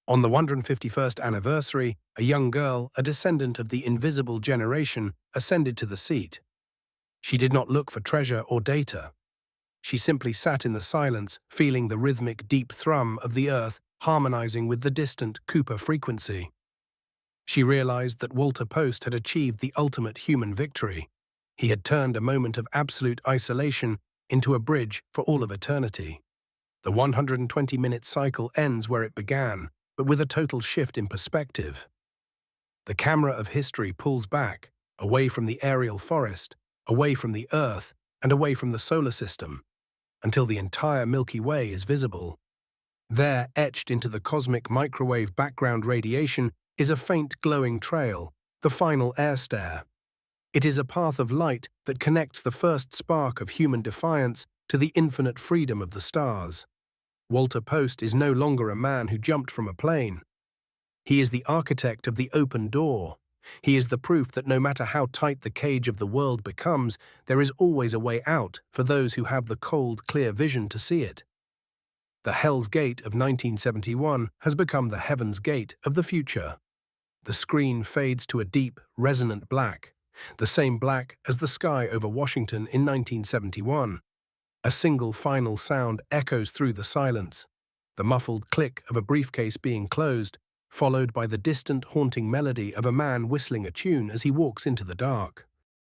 On the 151st anniversary, a young girl, a descendant of the invisible generation, ascended to the seat. She did not look for treasure or data. She simply sat in the silence, feeling the rhythmic deep thrum of the Earth harmonizing with the distant Cooper frequency. She realized that Walter Post had achieved the ultimate human victory. He had turned a moment of absolute isolation into a bridge for all of eternity. The 120-minute cycle ends where it began, but with a total shift in perspective. The camera of history pulls back, away from the aerial forest, away from the Earth, and away from the solar system, until the entire Milky Way is visible. There, etched into the cosmic microwave background radiation, is a faint glowing trail, the final air stare. It is a path of light that connects the first spark of human defiance to the infinite freedom of the stars. Walter Post is no longer a man who jumped from a plane. He is the architect of the open door. He is the proof that no matter how tight the cage of the world becomes, there is always a way out for those who have the cold, clear vision to see it. The Hell's Gate of 1971 has become the Heaven's Gate of the future. The screen fades to a deep, resonant black, the same black as the sky over Washington in 1971. A single final sound echoes through the silence, the muffled click of a briefcase being closed, followed by the distant, haunting melody of a man whistling a tune as he walks into the dark.